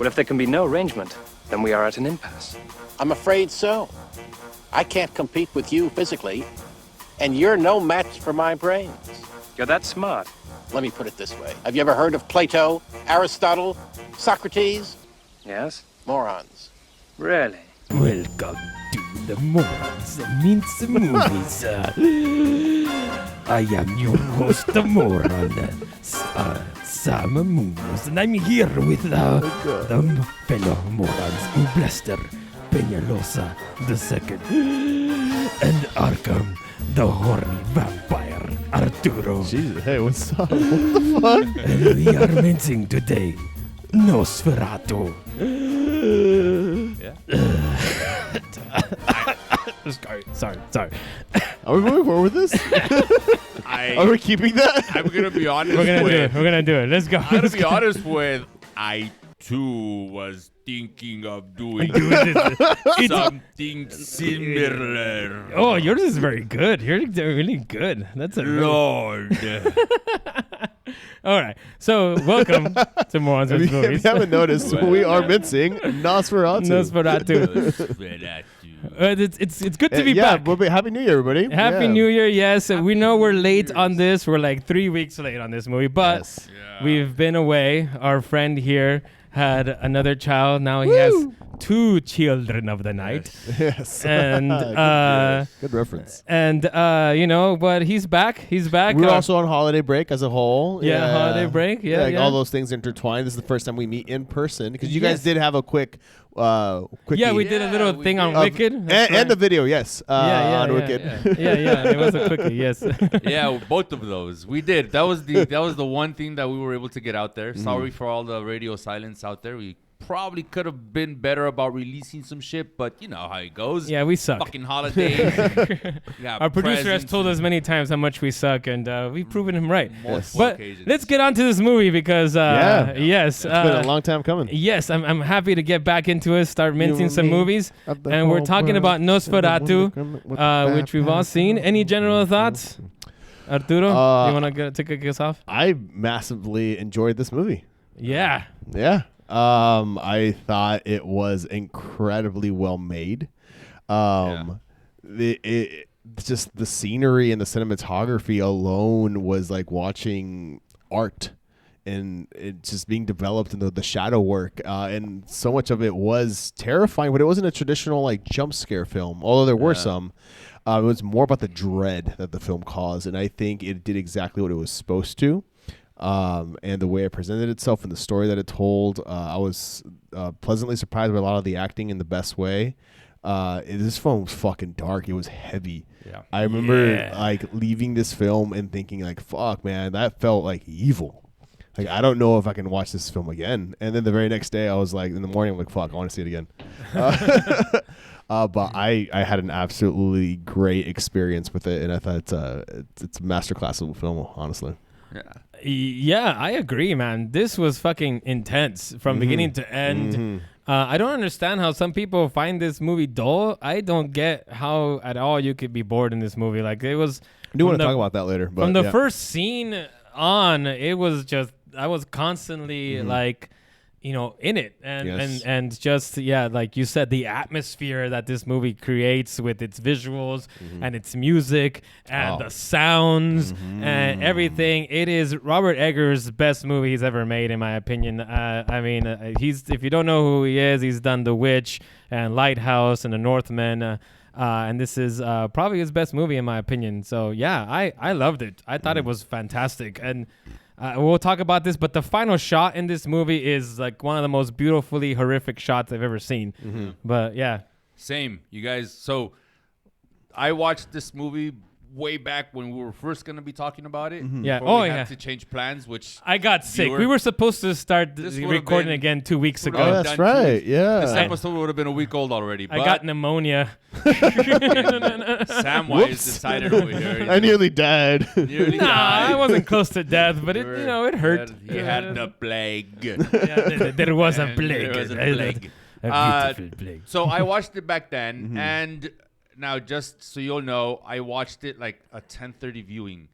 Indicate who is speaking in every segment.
Speaker 1: Well, if there can be no arrangement, then we are at an impasse.
Speaker 2: I'm afraid so. I can't compete with you physically, and you're no match for my brains.
Speaker 1: You're that smart.
Speaker 2: Let me put it this way. Have you ever heard of Plato, Aristotle, Socrates?
Speaker 1: Yes?
Speaker 2: Morons.
Speaker 1: Really?
Speaker 3: Welcome to the Morons Means Movies. I am your host, the Moron, Sam Munoz, and I'm here with the fellow Morons, Blaster Peñalosa II, and Arkham, the horny vampire, Arturo.
Speaker 4: Jesus, hey, what's up? What the fuck?
Speaker 3: And we are mentioning today Nosferatu. Sorry.
Speaker 4: Are we moving forward with this? Are we keeping that?
Speaker 5: I'm gonna be honest.
Speaker 3: We're gonna do it. Let's go.
Speaker 5: I'm gonna be honest with. I too was thinking of doing something similar.
Speaker 3: Oh, yours is very good. You're really good. That's a
Speaker 5: Lord.
Speaker 3: All right. So, welcome to Morons
Speaker 4: If
Speaker 3: Means
Speaker 4: you
Speaker 3: Movies.
Speaker 4: haven't noticed, we are mincing Nosferatu.
Speaker 3: Nosferatu. It's good to be
Speaker 4: yeah,
Speaker 3: back.
Speaker 4: well, Happy New Year, everybody.
Speaker 3: Happy New Year, yes. We know we're late on this. We're like 3 weeks late on this movie, but
Speaker 4: Yes.
Speaker 3: we've been away. Our friend here had another child. Now he has 2 children of the night.
Speaker 4: Yes.
Speaker 3: And
Speaker 4: Good reference.
Speaker 3: and but he's back. He's back.
Speaker 4: We're also on holiday break as a whole.
Speaker 3: Yeah, holiday break. Yeah.
Speaker 4: all those things intertwined. This is the first time we meet in person because you
Speaker 3: Yes.
Speaker 4: guys did have a quick
Speaker 3: Yeah, we did a little
Speaker 5: we
Speaker 3: thing on
Speaker 5: did.
Speaker 3: Wicked.
Speaker 4: and the video, yes. On Wicked.
Speaker 3: Yeah. It was a quickie. Yes.
Speaker 5: Yeah, both of those we did. That was the one thing that we were able to get out there. Sorry for all the radio silence out there. We probably could have been better about releasing some shit, but you know how it goes.
Speaker 3: Yeah, we suck.
Speaker 5: Fucking holidays.
Speaker 3: Our producer has told us many times how much we suck, and we've proven him right.
Speaker 5: Multiple
Speaker 3: But
Speaker 5: occasions.
Speaker 3: let's get on to this movie because, yes.
Speaker 4: It's been a long time coming.
Speaker 3: Yes, I'm happy to get back into it, start mincing some movies.
Speaker 4: Of the
Speaker 3: And we're
Speaker 4: whole
Speaker 3: talking
Speaker 4: world.
Speaker 3: about Nosferatu, which we've all seen. Any general thoughts? Arturo, you want to take us off?
Speaker 4: I massively enjoyed this movie.
Speaker 3: Yeah.
Speaker 4: Yeah. I thought it was incredibly well made. It just the scenery and the cinematography alone was like watching art, and it just being developed in the shadow work. And so much of it was terrifying, but it wasn't a traditional like jump scare film, although there were some. It was more about the dread that the film caused, and I think it did exactly what it was supposed to. And the way it presented itself and the story that it told, I was pleasantly surprised by a lot of the acting in the best way. This film was fucking dark. It was heavy.
Speaker 5: Yeah.
Speaker 4: I remember like leaving this film and thinking like, fuck, man, that felt like evil. Like, I don't know if I can watch this film again. And then the very next day I was like, in the morning, I'm like, fuck, I want to see it again. But I had an absolutely great experience with it. And I thought it's a masterclass of a film, honestly.
Speaker 5: Yeah.
Speaker 3: Yeah, I agree, man. This was fucking intense from beginning to end. I don't understand how some people find this movie dull. I don't get how at all you could be bored in this movie. Like, it was...
Speaker 4: I do want to talk about that later. But
Speaker 3: from the
Speaker 4: yeah.
Speaker 3: first scene on, it was just... I was constantly, like... in it. And just, like you said, the atmosphere that this movie creates with its visuals and its music and the sounds and everything. It is Robert Eggers' best movie he's ever made, in my opinion. If you don't know who he is, he's done The Witch and Lighthouse and The Northman. And this is probably his best movie, in my opinion. So, yeah, I loved it. I thought it was fantastic. And... we'll talk about this, but the final shot in this movie is like one of the most beautifully horrific shots I've ever seen. But yeah.
Speaker 5: Same, you guys. So I watched this movie way back when we were first going to be talking about it.
Speaker 3: Yeah.
Speaker 5: Before we
Speaker 3: yeah.
Speaker 5: had to change plans, which
Speaker 3: I got sick.
Speaker 5: viewer-
Speaker 3: We were supposed to start
Speaker 5: This would've
Speaker 3: recording
Speaker 5: been-
Speaker 3: again 2 weeks
Speaker 5: would've
Speaker 3: ago.
Speaker 4: Oh,
Speaker 5: done
Speaker 4: that's
Speaker 5: 2
Speaker 4: right.
Speaker 5: weeks.
Speaker 4: Yeah.
Speaker 5: this episode would have been a week old already.
Speaker 3: I
Speaker 5: But
Speaker 3: got pneumonia.
Speaker 5: Samwise decided over here.
Speaker 4: I nearly died.
Speaker 5: Nearly
Speaker 3: Nah,
Speaker 5: died.
Speaker 3: I wasn't close to death, but it hurt.
Speaker 5: He had the plague.
Speaker 3: Yeah, there was a
Speaker 5: And
Speaker 3: plague.
Speaker 5: there was a plague.
Speaker 3: A beautiful plague.
Speaker 5: So I watched it back then, and now just so you'll know, I watched it like a 10:30 viewing.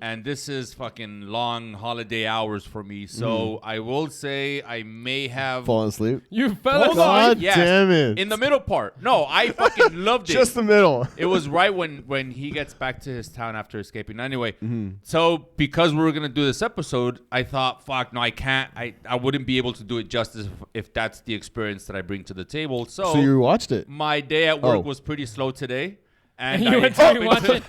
Speaker 5: and this is fucking long holiday hours for me. So I will say I may have
Speaker 4: Falling asleep.
Speaker 3: You fell asleep.
Speaker 4: God
Speaker 5: Yes.
Speaker 4: damn it.
Speaker 5: In the middle part. No, I fucking loved it.
Speaker 4: Just the middle.
Speaker 5: It was right when he gets back to his town after escaping. Anyway, so because we were gonna do this episode, I thought, fuck, no, I can't. I wouldn't be able to do it justice if that's the experience that I bring to the table.
Speaker 4: So you watched it.
Speaker 5: My day at work was pretty slow today. And
Speaker 3: You went to rewatch it?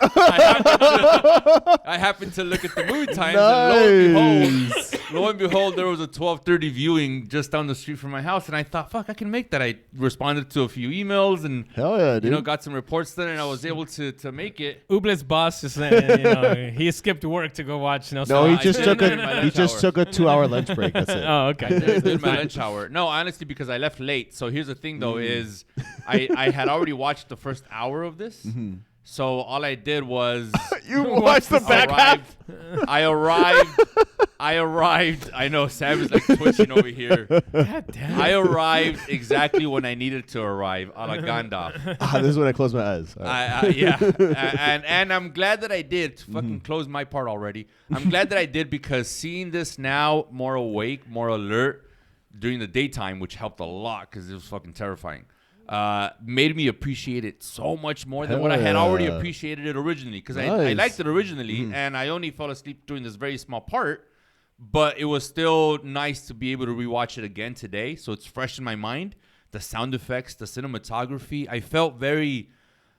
Speaker 5: I happened to look at the movie times,
Speaker 4: Nice.
Speaker 5: and lo and behold, there was a 12:30 viewing just down the street from my house, and I thought, fuck, I can make that. I responded to a few emails, and
Speaker 4: Hell yeah, dude.
Speaker 5: got some reports done, and I was able to make it.
Speaker 3: Uble's boss just saying, he skipped work to go watch Nosferatu.
Speaker 4: No, he
Speaker 5: I
Speaker 4: just
Speaker 5: did
Speaker 4: took
Speaker 5: it in my
Speaker 4: a
Speaker 5: lunch hour.
Speaker 4: 2-hour lunch break. That's it.
Speaker 3: Oh, okay.
Speaker 5: During my lunch hour. No, honestly, because I left late. So here's the thing, though, is I had already watched the first hour of this. So all I did was
Speaker 4: You watched the back half.
Speaker 5: I arrived. I know Sam is like twitching over here.
Speaker 3: God damn.
Speaker 5: I arrived exactly when I needed to arrive. A la Gandalf.
Speaker 4: This is when I close my eyes. All right.
Speaker 5: Yeah, and I'm glad that I did. Fucking close my part already. I'm glad that I did because seeing this now, more awake, more alert during the daytime, which helped a lot because it was fucking terrifying. Made me appreciate it so much more than what I had already appreciated it originally. Because I
Speaker 4: Nice.
Speaker 5: liked it originally, and I only fell asleep during this very small part. But it was still nice to be able to rewatch it again today, so it's fresh in my mind. The sound effects, the cinematography, I felt very.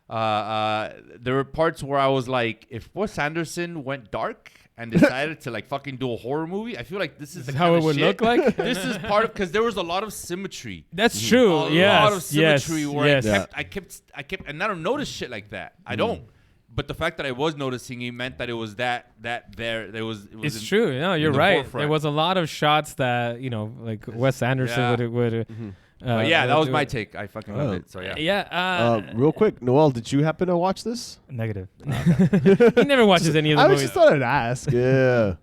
Speaker 5: There were parts where I was like, if Wes Anderson went dark and decided to like fucking do a horror movie, I feel like this is the
Speaker 3: how
Speaker 5: kind
Speaker 3: it
Speaker 5: of
Speaker 3: would
Speaker 5: shit.
Speaker 3: look like?
Speaker 5: This is part of because there was a lot of symmetry.
Speaker 3: That's true.
Speaker 5: A
Speaker 3: Yes.
Speaker 5: lot of symmetry where
Speaker 3: yes.
Speaker 5: I kept, and I don't notice shit like that. I don't. But the fact that I was noticing it meant that it was that there. It was
Speaker 3: It's
Speaker 5: in-
Speaker 3: true. No, you're
Speaker 5: the
Speaker 3: right.
Speaker 5: forefront.
Speaker 3: There was a lot of shots that like Wes Anderson
Speaker 5: Yeah.
Speaker 3: would.
Speaker 5: But yeah, that was
Speaker 3: do
Speaker 5: my
Speaker 3: it.
Speaker 5: take. I fucking loved it. So yeah.
Speaker 3: Yeah.
Speaker 4: Real quick, Noel, did you happen to watch this?
Speaker 6: Negative.
Speaker 3: He never watches any of the
Speaker 4: I
Speaker 3: movies.
Speaker 4: just thought I'd ask. Yeah.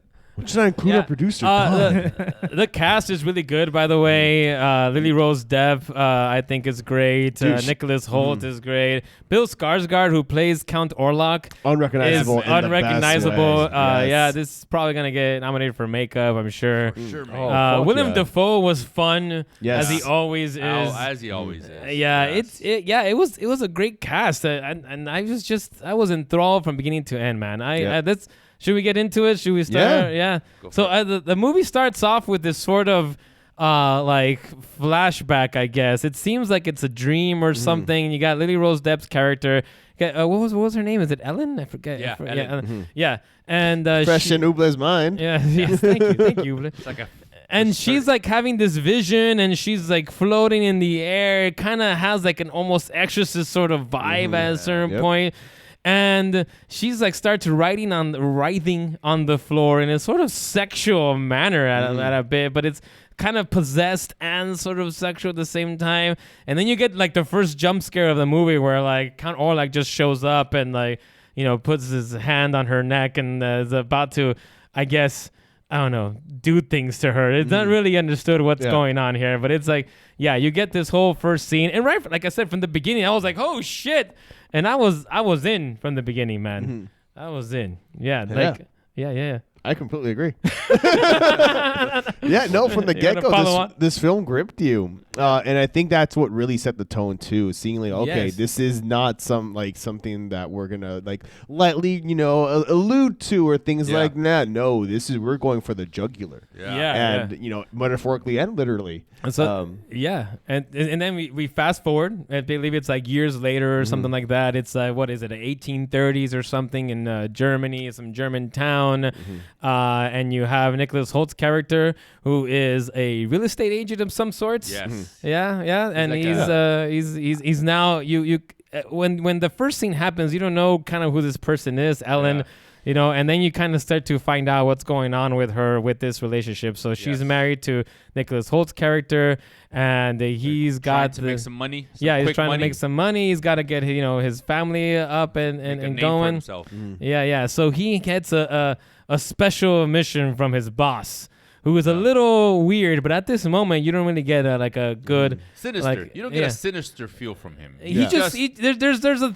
Speaker 4: Should I include our producer? God.
Speaker 3: The cast is really good, by the way. Lilly-Rose Depp, I think, is great.
Speaker 4: Dude,
Speaker 3: Nicholas Hoult is great. Bill Skarsgård, who plays Count Orlok,
Speaker 4: Unrecognizable.
Speaker 3: is
Speaker 4: in the best
Speaker 3: unrecognizable.
Speaker 4: way. Yes.
Speaker 3: Yeah, this is probably gonna get nominated for makeup, I'm sure.
Speaker 5: Sure, man.
Speaker 4: fuck
Speaker 3: Willem
Speaker 4: yeah.
Speaker 3: Dafoe was fun,
Speaker 4: Yes.
Speaker 3: as he always is.
Speaker 5: As he always is.
Speaker 3: Yeah,
Speaker 5: Yes.
Speaker 3: it was a great cast, and I was enthralled from beginning to end, man. Should we get into it? Should we start? Yeah. So the movie starts off with this sort of like flashback, I guess. It seems like it's a dream or something. You got Lily-Rose Depp's character. What was her name? Is it Ellen? I forget.
Speaker 5: Yeah,
Speaker 3: Ellen.
Speaker 5: Ellen.
Speaker 3: Yeah, and
Speaker 4: Fresh in Uble's mind.
Speaker 3: Yeah. Yes. Thank you. Uble.
Speaker 5: It's like a
Speaker 3: And she's like having this vision, and she's like floating in the air. It kind of has like an almost exorcist sort of vibe at a certain point. And she's like starts writhing on the floor in a sort of sexual manner at a bit, but it's kind of possessed and sort of sexual at the same time. And then you get like the first jump scare of the movie where like Count Orlok just shows up and like, puts his hand on her neck and is about to, I guess, I don't know, do things to her. It's not really understood what's going on here, but it's like, yeah, you get this whole first scene, and right, like I said from the beginning, I was like, oh shit, and I was in from the beginning, man. I was in, yeah.
Speaker 4: I completely agree. Yeah, no, from the
Speaker 3: You gotta follow
Speaker 4: get-go,
Speaker 3: on?
Speaker 4: this film gripped you. And I think that's what really set the tone, too. Seeing, like, okay,
Speaker 3: Yes.
Speaker 4: this is not something that we're going to, like, lightly, allude to or things like that. No, we're going for the jugular.
Speaker 5: Yeah.
Speaker 4: And, metaphorically and literally.
Speaker 3: And so, and then we fast forward. I believe it's like years later or something like that. It's what is it, 1830s or something in Germany, some German town, and you have Nicholas Holt's character who is a real estate agent of some sorts.
Speaker 5: Yes.
Speaker 3: Yeah, and
Speaker 5: like
Speaker 3: he's now when the first scene happens, you don't know kind of who this person is, Ellen. And then you kind of start to find out what's going on with her with this relationship. So she's married to Nicholas Holt's character, and he's got
Speaker 5: to make some money.
Speaker 3: he's trying to make some money. He's got to get his family up and going.
Speaker 5: Himself.
Speaker 3: Yeah. So he gets a special mission from his boss, who is a little weird, but at this moment you don't really get a good
Speaker 5: Sinister.
Speaker 3: like,
Speaker 5: You don't get a sinister feel from him.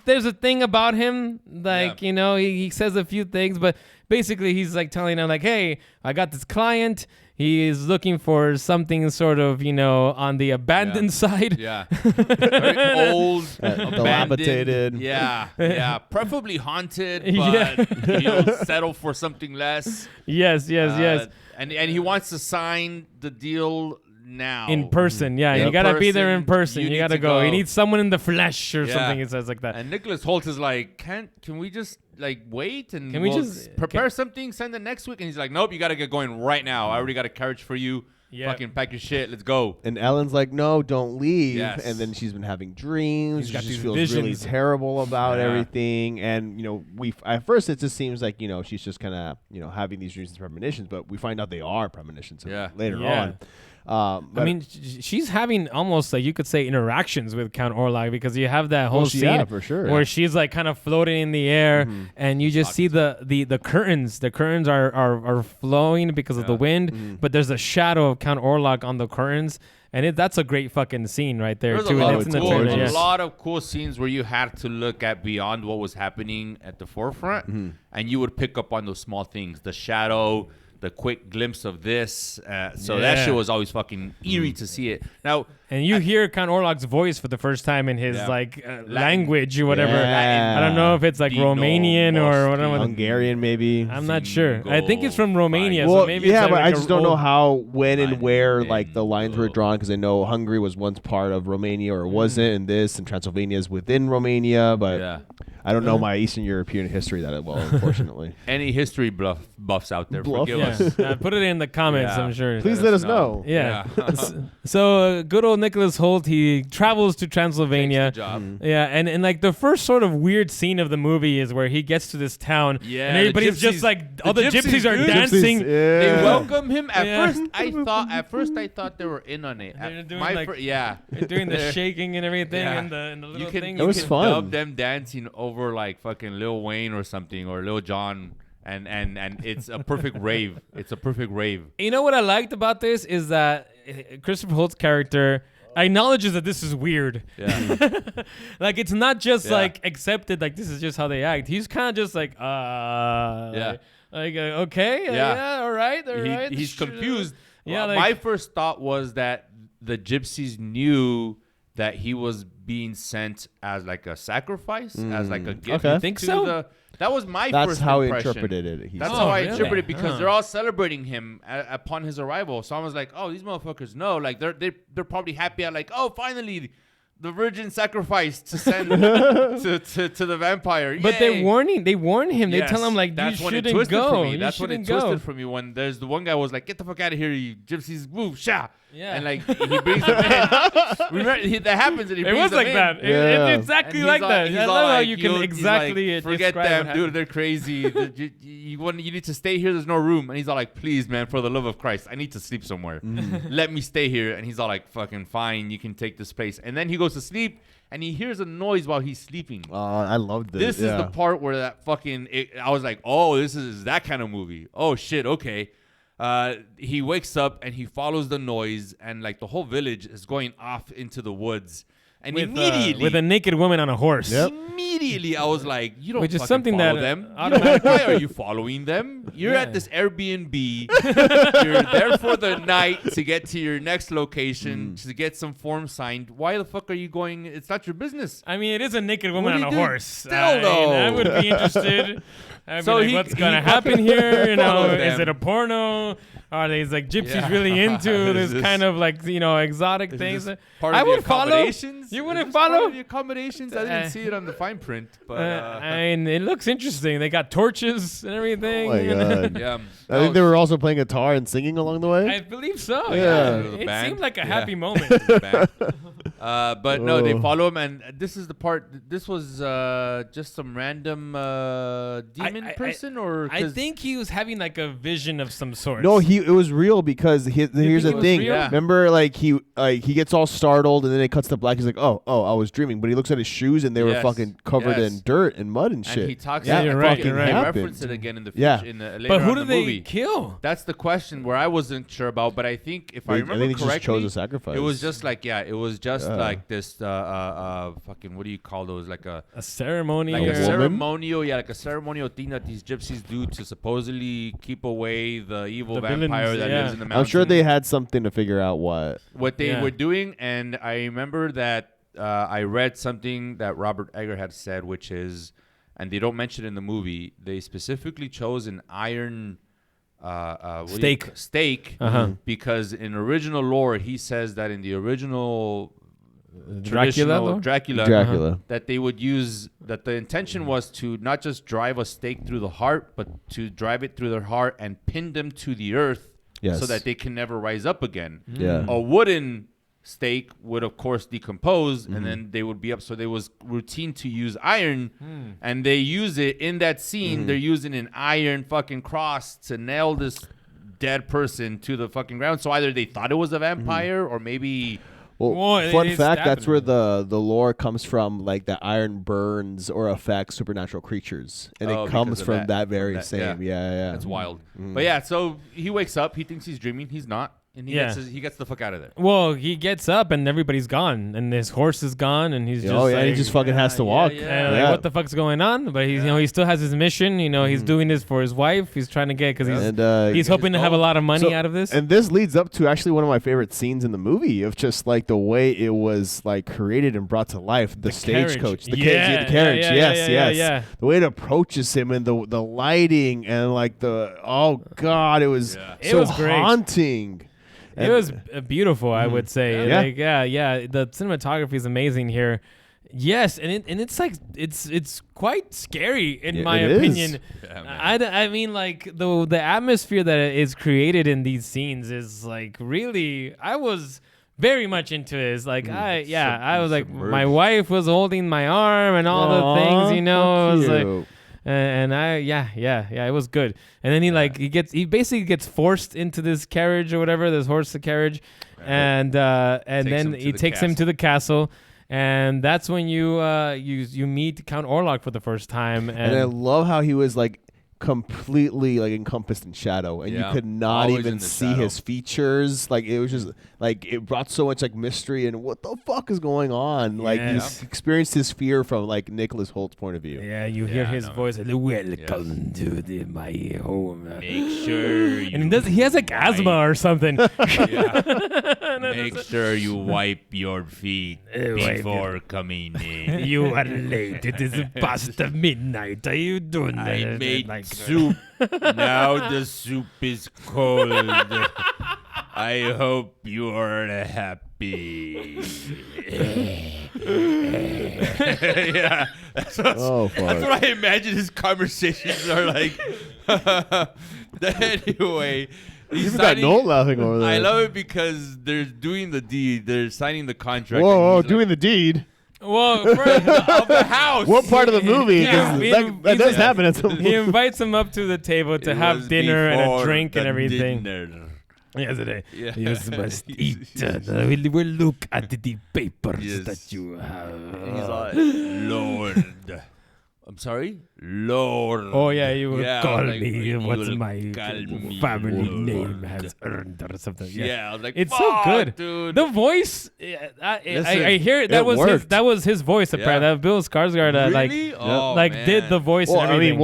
Speaker 3: There's a thing about him, like,
Speaker 5: Yeah.
Speaker 3: you know, he says a few things, but basically he's like telling them like, hey, I got this client. He is looking for something sort of, you know, on the abandoned side.
Speaker 5: Yeah. Very old,
Speaker 4: dilapidated.
Speaker 5: Yeah. Preferably haunted,
Speaker 3: Yeah.
Speaker 5: but he'll settle for something less.
Speaker 3: Yes.
Speaker 5: And he wants to sign the deal now.
Speaker 3: In person, yeah.
Speaker 5: In
Speaker 3: You gotta be there
Speaker 5: person,
Speaker 3: in person.
Speaker 5: you
Speaker 3: You
Speaker 5: need
Speaker 3: gotta
Speaker 5: to
Speaker 3: go.
Speaker 5: go.
Speaker 3: You need someone in the flesh or
Speaker 5: Yeah.
Speaker 3: something. It says like that.
Speaker 5: And Nicholas Hoult is like, can we just like wait and
Speaker 3: Can we
Speaker 5: we'll
Speaker 3: just-
Speaker 5: prepare something, send it next week? And he's like, nope, you gotta get going right now. I already got a carriage for you.
Speaker 3: Yeah.
Speaker 5: Fucking pack your shit. Let's go.
Speaker 4: And Ellen's like, no, don't leave.
Speaker 5: Yes.
Speaker 4: And then she's been having dreams.
Speaker 3: He's got
Speaker 4: She
Speaker 3: these
Speaker 4: just feels really
Speaker 3: visions.
Speaker 4: terrible about
Speaker 5: Yeah.
Speaker 4: everything. And, you know, at first it just seems like, you know, she's just kind of, you know, having these dreams and premonitions, but we find out they are premonitions later
Speaker 3: Yeah.
Speaker 4: on.
Speaker 3: I mean, she's having almost like you could say interactions with Count Orlok because you have that whole scene
Speaker 4: yeah, for sure.
Speaker 3: where she's like kind of floating in the air and you just see the curtains. The curtains are flowing because of the wind, but there's a shadow of Count Orlok on the curtains. And that's a great fucking scene right there,
Speaker 5: There's
Speaker 3: too.
Speaker 5: a
Speaker 3: And
Speaker 5: lot,
Speaker 3: it's in the
Speaker 5: of
Speaker 3: trailer,
Speaker 5: cool,
Speaker 3: yeah.
Speaker 5: a lot of cool scenes where you had to look at beyond what was happening at the forefront, and you would pick up on those small things, the shadow, the quick glimpse of this. So that
Speaker 3: Yeah.
Speaker 5: shit was always fucking eerie to see it. Now,
Speaker 3: And you hear Count Orlok's voice for the first time in his language or whatever.
Speaker 4: Yeah.
Speaker 3: I don't know if it's like
Speaker 5: Dino
Speaker 3: Romanian or whatever.
Speaker 4: Hungarian, maybe.
Speaker 3: I'm not sure. I think it's from Romania.
Speaker 4: Well,
Speaker 3: so maybe
Speaker 4: yeah,
Speaker 3: it's
Speaker 4: but
Speaker 3: like
Speaker 4: I
Speaker 3: a
Speaker 4: just don't know
Speaker 3: old-
Speaker 4: how, when, and
Speaker 5: line
Speaker 4: where,
Speaker 5: in
Speaker 4: like, the lines were drawn, because I know Hungary was once part of Romania, or it wasn't, and this, and Transylvania is within Romania, but
Speaker 5: Yeah.
Speaker 4: I don't know my Eastern European history that well, unfortunately.
Speaker 5: Any history buffs out there, forgive
Speaker 3: Yeah.
Speaker 5: us.
Speaker 3: Put it in the comments,
Speaker 5: Yeah.
Speaker 3: I'm sure.
Speaker 4: Please let us know.
Speaker 3: Yeah. So good old Nicholas Hoult, he travels to Transylvania.
Speaker 5: Takes the job.
Speaker 3: Yeah, and like the first sort of weird scene of the movie is where he gets to this town
Speaker 5: Yeah,
Speaker 3: and
Speaker 5: the
Speaker 3: everybody's just
Speaker 5: gypsies-
Speaker 3: like
Speaker 5: the
Speaker 3: all the
Speaker 5: gypsies,
Speaker 3: gypsies are
Speaker 5: dude.
Speaker 3: dancing.
Speaker 5: They
Speaker 4: Yeah.
Speaker 5: welcome him. At
Speaker 3: Yeah.
Speaker 5: first, I thought they were in on it.
Speaker 3: They're doing
Speaker 5: My
Speaker 3: like-
Speaker 5: fir- yeah,
Speaker 3: They're doing the shaking and everything
Speaker 5: Yeah.
Speaker 3: and the little
Speaker 5: you can,
Speaker 3: thing.
Speaker 5: you
Speaker 4: was
Speaker 5: can
Speaker 4: fun.
Speaker 5: dub them dancing over like fucking Lil Wayne or something, or Lil Jon, and it's a perfect rave. It's a perfect rave.
Speaker 3: You know what I liked about this is that Christopher Holt's character acknowledges that this is weird.
Speaker 5: Yeah,
Speaker 3: Like it's not just
Speaker 5: Yeah.
Speaker 3: like accepted like this is just how they act. He's kind of just like
Speaker 5: Yeah.
Speaker 3: Okay,
Speaker 5: Yeah.
Speaker 3: all right.
Speaker 5: he's
Speaker 3: sure.
Speaker 5: confused.
Speaker 3: Yeah,
Speaker 5: Well,
Speaker 3: like-
Speaker 5: my first thought was that the gypsies knew that he was being sent as like a sacrifice, as like a gift.
Speaker 4: Okay.
Speaker 3: Think
Speaker 5: to
Speaker 3: so?
Speaker 5: That was my
Speaker 4: That's
Speaker 5: first
Speaker 4: how he
Speaker 5: impression.
Speaker 4: interpreted it. He
Speaker 5: That's
Speaker 4: said.
Speaker 5: how I
Speaker 3: really?
Speaker 5: interpreted it because
Speaker 3: Huh.
Speaker 5: they're all celebrating him upon his arrival. So I was like, oh, these motherfuckers know. Like they're probably happy at like, oh, finally the virgin sacrificed to send to the vampire.
Speaker 3: But
Speaker 5: Yay.
Speaker 3: they warn him. They
Speaker 5: Yes,
Speaker 3: tell him like
Speaker 5: that's
Speaker 3: you
Speaker 5: when it
Speaker 3: shouldn't
Speaker 5: twisted
Speaker 3: go.
Speaker 5: for me.
Speaker 3: You
Speaker 5: That's when it
Speaker 3: shouldn't go.
Speaker 5: twisted for me when there's the one guy was like, get the fuck out of here, you gypsies, woo, sha.
Speaker 3: Yeah.
Speaker 5: And like he brings them in. That happens and he
Speaker 3: It
Speaker 5: brings
Speaker 3: was
Speaker 5: them
Speaker 3: like
Speaker 5: in.
Speaker 3: that.
Speaker 4: Yeah.
Speaker 3: It's exactly
Speaker 5: And
Speaker 3: like
Speaker 5: he's
Speaker 3: that.
Speaker 5: he's
Speaker 3: I
Speaker 5: all
Speaker 3: love how
Speaker 5: like,
Speaker 3: you can
Speaker 5: he's
Speaker 3: exactly
Speaker 5: like, forget
Speaker 3: describe
Speaker 5: them,
Speaker 3: what
Speaker 5: dude. They're crazy. You need to stay here. There's no room. And he's all like, please, man, for the love of Christ, I need to sleep somewhere. Let me stay here. And he's all like, fucking fine. You can take this place. And then he goes to sleep and he hears a noise while he's sleeping.
Speaker 4: I loved this.
Speaker 5: This is the part where that fucking I was like, oh, this is that kind of movie. Oh shit, okay. He wakes up and he follows the noise and like the whole village is going off into the woods. And immediately
Speaker 3: with a naked woman on a horse.
Speaker 4: Yep.
Speaker 5: immediately I was like, you don't
Speaker 3: Which is
Speaker 5: fucking
Speaker 3: something
Speaker 5: follow
Speaker 3: that
Speaker 5: them.
Speaker 3: automatically-
Speaker 5: Why are you following them? You're
Speaker 3: Yeah.
Speaker 5: at this Airbnb. You're there for the night to get to your next location to get some form signed. Why the fuck are you going? It's not your business.
Speaker 3: I mean, it is a naked
Speaker 5: What
Speaker 3: woman
Speaker 5: do
Speaker 3: on
Speaker 5: you
Speaker 3: a
Speaker 5: do?
Speaker 3: horse.
Speaker 5: Still,
Speaker 3: I
Speaker 5: though.
Speaker 3: would be interested. I'd be
Speaker 5: So
Speaker 3: like,
Speaker 5: he-
Speaker 3: what's
Speaker 5: he
Speaker 3: gonna
Speaker 5: fucking
Speaker 3: happen here? You know,
Speaker 5: followed
Speaker 3: is
Speaker 5: them.
Speaker 3: it a porno? Are these like gypsies
Speaker 5: Yeah.
Speaker 3: really into
Speaker 5: Is
Speaker 3: this
Speaker 5: this-
Speaker 3: kind of like exotic
Speaker 5: Is
Speaker 3: things?
Speaker 5: this part
Speaker 3: I
Speaker 5: of the
Speaker 3: would follow.
Speaker 5: accommodations?
Speaker 3: You
Speaker 5: Is
Speaker 3: wouldn't
Speaker 5: this part
Speaker 3: follow?
Speaker 5: of the accommodations? I didn't see it on the fine print, but
Speaker 3: I mean, it looks interesting. They got torches and everything.
Speaker 4: Oh my God.
Speaker 5: yeah.
Speaker 4: I think they were also playing guitar and singing along the way.
Speaker 3: I believe so.
Speaker 4: Yeah.
Speaker 3: It
Speaker 5: Band.
Speaker 3: seemed like a
Speaker 5: Yeah.
Speaker 3: happy moment.
Speaker 5: But no, they follow him, and this is the part. This was just some random demon person, or
Speaker 3: I think he was having like a vision of some sort.
Speaker 4: No, it was real because here's the thing.
Speaker 3: Yeah.
Speaker 4: Remember, like he gets all startled, and then it cuts to black. He's like, oh, I was dreaming. But he looks at his shoes, and they were fucking covered in dirt and mud and shit.
Speaker 5: And he talks.
Speaker 3: Yeah, you're right.
Speaker 5: They
Speaker 3: Happened.
Speaker 5: reference it again in the later
Speaker 3: but who
Speaker 5: on
Speaker 3: do
Speaker 5: in the
Speaker 3: they
Speaker 5: movie.
Speaker 3: kill?
Speaker 5: That's the question where I wasn't sure about. But I think if I remember
Speaker 4: he
Speaker 5: correctly,
Speaker 4: just chose a sacrifice.
Speaker 5: it was just like like this. Fucking, what do you call those? Like a
Speaker 3: ceremony,
Speaker 5: like a
Speaker 3: or
Speaker 5: ceremonial thing that these gypsies do to supposedly keep away the evil
Speaker 3: The
Speaker 5: vampire
Speaker 3: villains,
Speaker 5: that
Speaker 3: yeah.
Speaker 5: lives in the mountains.
Speaker 4: I'm sure they had something to figure out what
Speaker 5: they were doing, and I remember that I read something that Robert Eggers had said, which is, and they don't mention it in the movie, they specifically chose an iron stake because in original lore he says that in the original Dracula that they would use, that the intention was to not just drive a stake through the heart, but to drive it through their heart and pin them to the earth so that they can never rise up again. A wooden stake would of course decompose and then they would be up, so there was routine to use iron and they use it in that scene. They're using an iron fucking cross to nail this dead person to the fucking ground, so either they thought it was a vampire or maybe
Speaker 4: fun fact, that's where the lore comes from, like that iron burns or affects supernatural creatures, and it comes from that very same. Yeah.
Speaker 5: That's wild. But yeah, so he wakes up, he thinks he's dreaming, he's not. And he gets the fuck out of there.
Speaker 3: Well, he gets up and everybody's gone, and his horse is gone, and he's just
Speaker 4: and he just fucking has to walk.
Speaker 3: Like, what the fuck's going on? But he's he still has his mission. He's doing this for his wife. He's trying to get he's hoping to have a lot of money out of this.
Speaker 4: And this leads up to actually one of my favorite scenes in the movie of just like the way it was like created and brought to life. The stagecoach, the carriage, yes. The way it approaches him and the lighting and like it was so
Speaker 3: was great.
Speaker 4: haunting.
Speaker 3: It was beautiful, I would say. The cinematography is amazing here. Yes, and it's like it's quite scary in my opinion. I mean, like the atmosphere that is created in these scenes is like really. I was very much into it. It's like I was like, my wife was holding my arm and all the things. It was like. And it was good. And then he basically gets forced into this carriage or whatever, this horse carriage, and then he takes him to the castle, and that's when you meet Count Orlok for the first time. And
Speaker 4: I love how he was like completely like encompassed in shadow, and you could not even see his features. Like it was just like it brought so much like mystery and what the fuck is going on. Like you experienced his fear from like Nicholas Holt's point of view.
Speaker 3: Yeah, you hear his voice. Welcome to my home.
Speaker 5: Make sure you
Speaker 3: and he has like asthma or something.
Speaker 5: Make sure you wipe your feet before coming in.
Speaker 3: You are late. It is past midnight. Are you doing that?
Speaker 5: I made soup. Now the soup is cold. I hope you are happy. That's what I imagine his conversations are like. Anyway,
Speaker 4: you've got no laughing over there.
Speaker 5: I love it because they're doing the deed. They're signing the contract.
Speaker 4: Whoa, doing the deed.
Speaker 3: Well,
Speaker 5: of the house.
Speaker 4: What part of the movie? That does happen at some point.
Speaker 3: He invites him up to the table to have dinner and a drink and everything. Yesterday, you must eat. We will look at the papers that you have.
Speaker 5: He's like, Lord. I'm sorry? Lord.
Speaker 3: Oh, yeah, you will call me what's my family name has earned or something.
Speaker 5: Yeah, I was like,
Speaker 3: it's so good.
Speaker 5: Dude.
Speaker 3: The voice, I hear it. That was his voice, apparently. That Bill Skarsgard,
Speaker 5: really?
Speaker 3: did the voice and everything.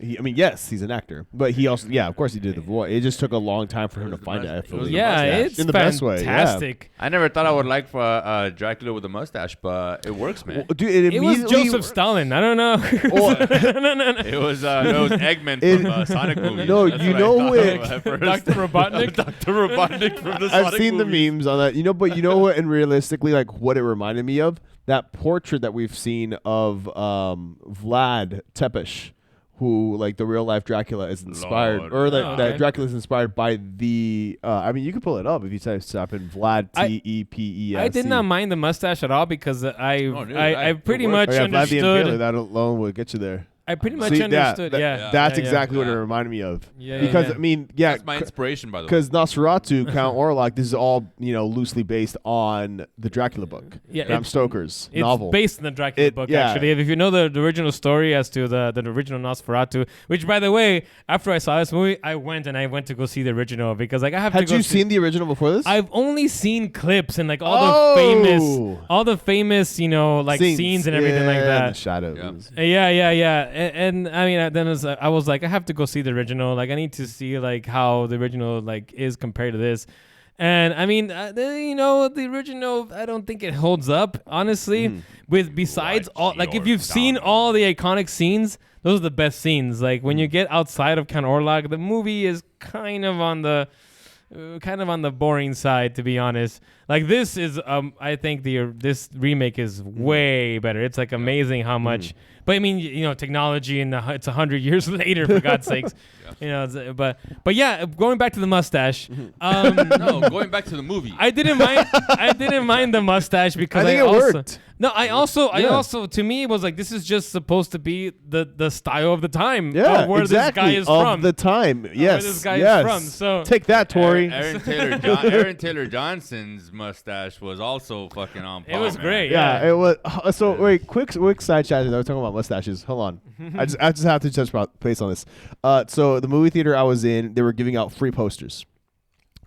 Speaker 4: Yes, he's an actor, but he also, of course, he did the voice. It just took a long time for him to find it.
Speaker 3: It's
Speaker 4: in the best way.
Speaker 3: Fantastic.
Speaker 5: I never thought I would like Dracula with a mustache, but it works, man.
Speaker 4: Well, dude,
Speaker 3: it was Joseph Stalin. I don't know.
Speaker 5: No. It was Eggman from Sonic movies.
Speaker 4: No, you know it.
Speaker 3: Dr. Robotnik.
Speaker 5: Dr. Robotnik from the Sonic
Speaker 4: I've seen
Speaker 5: movies.
Speaker 4: the memes on that, but you know what? And realistically, like what it reminded me of, that portrait that we've seen of Vlad Tepes, who like the real life Dracula is inspired,
Speaker 5: Lord.
Speaker 4: or that,
Speaker 3: Oh,
Speaker 4: that
Speaker 3: okay.
Speaker 4: Dracula is inspired by the. I mean, you can pull it up if you type in Vlad Tepes.
Speaker 3: I did not mind the mustache at all because I
Speaker 5: dude,
Speaker 3: pretty
Speaker 5: good
Speaker 3: much
Speaker 5: work.
Speaker 4: Oh, yeah, Vlad the Impaler,
Speaker 3: understood.
Speaker 4: that alone would get you there.
Speaker 3: I pretty much
Speaker 4: See,
Speaker 3: understood.
Speaker 4: That's
Speaker 3: Yeah,
Speaker 4: exactly what it
Speaker 5: Yeah.
Speaker 4: reminded me of.
Speaker 3: Yeah,
Speaker 4: because
Speaker 3: yeah.
Speaker 4: I mean, yeah,
Speaker 5: That's my inspiration, by the way.
Speaker 4: because Nosferatu, Count Orlok, this is all loosely based on the Dracula book,
Speaker 3: Yeah,
Speaker 4: Bram Stoker's
Speaker 3: It's
Speaker 4: novel.
Speaker 3: based on the Dracula book,
Speaker 4: yeah.
Speaker 3: actually. If you know the original story as to the original Nosferatu, which, by the way, after I saw this movie, I went to go see the original because like I have to
Speaker 4: Had
Speaker 3: go
Speaker 4: you
Speaker 3: see-
Speaker 4: seen the original before this?
Speaker 3: I've only seen clips and like
Speaker 4: Oh!
Speaker 3: all the famous, like scenes and everything like
Speaker 4: Yeah,
Speaker 3: that.
Speaker 4: The shadows.
Speaker 3: Yeah. And I mean, then I was like, I have to go see the original. Like, I need to see like how the original like is compared to this. And I mean, the original, I don't think it holds up, honestly. With besides all, like, if you've seen all the iconic scenes, those are the best scenes. Like when you get outside of Count Orlok, the movie is kind of on the boring side, to be honest. Like this is, I think this remake is way better. It's like amazing how much. But I mean, technology and it's 100 years later, for God's sakes. But yeah, going back to the mustache.
Speaker 5: No, going back to the movie.
Speaker 3: I didn't mind the mustache because
Speaker 4: I think it
Speaker 3: also,
Speaker 4: worked.
Speaker 3: No, I also to me it was like this is just supposed to be the style of the time
Speaker 4: Yeah,
Speaker 3: of where
Speaker 4: exactly.
Speaker 3: this guy is
Speaker 4: of
Speaker 3: from.
Speaker 4: the time. Yes.
Speaker 3: this guy is
Speaker 4: yes.
Speaker 3: from, so-
Speaker 4: take that, Tori.
Speaker 5: Aaron Taylor Johnson's mustache was also fucking on par.
Speaker 3: It was
Speaker 5: man.
Speaker 3: great.
Speaker 4: Yeah, it was. So wait, quick side chat. We're talking about mustaches. Hold on, I just have to touch base on this. So the movie theater I was in, they were giving out free posters.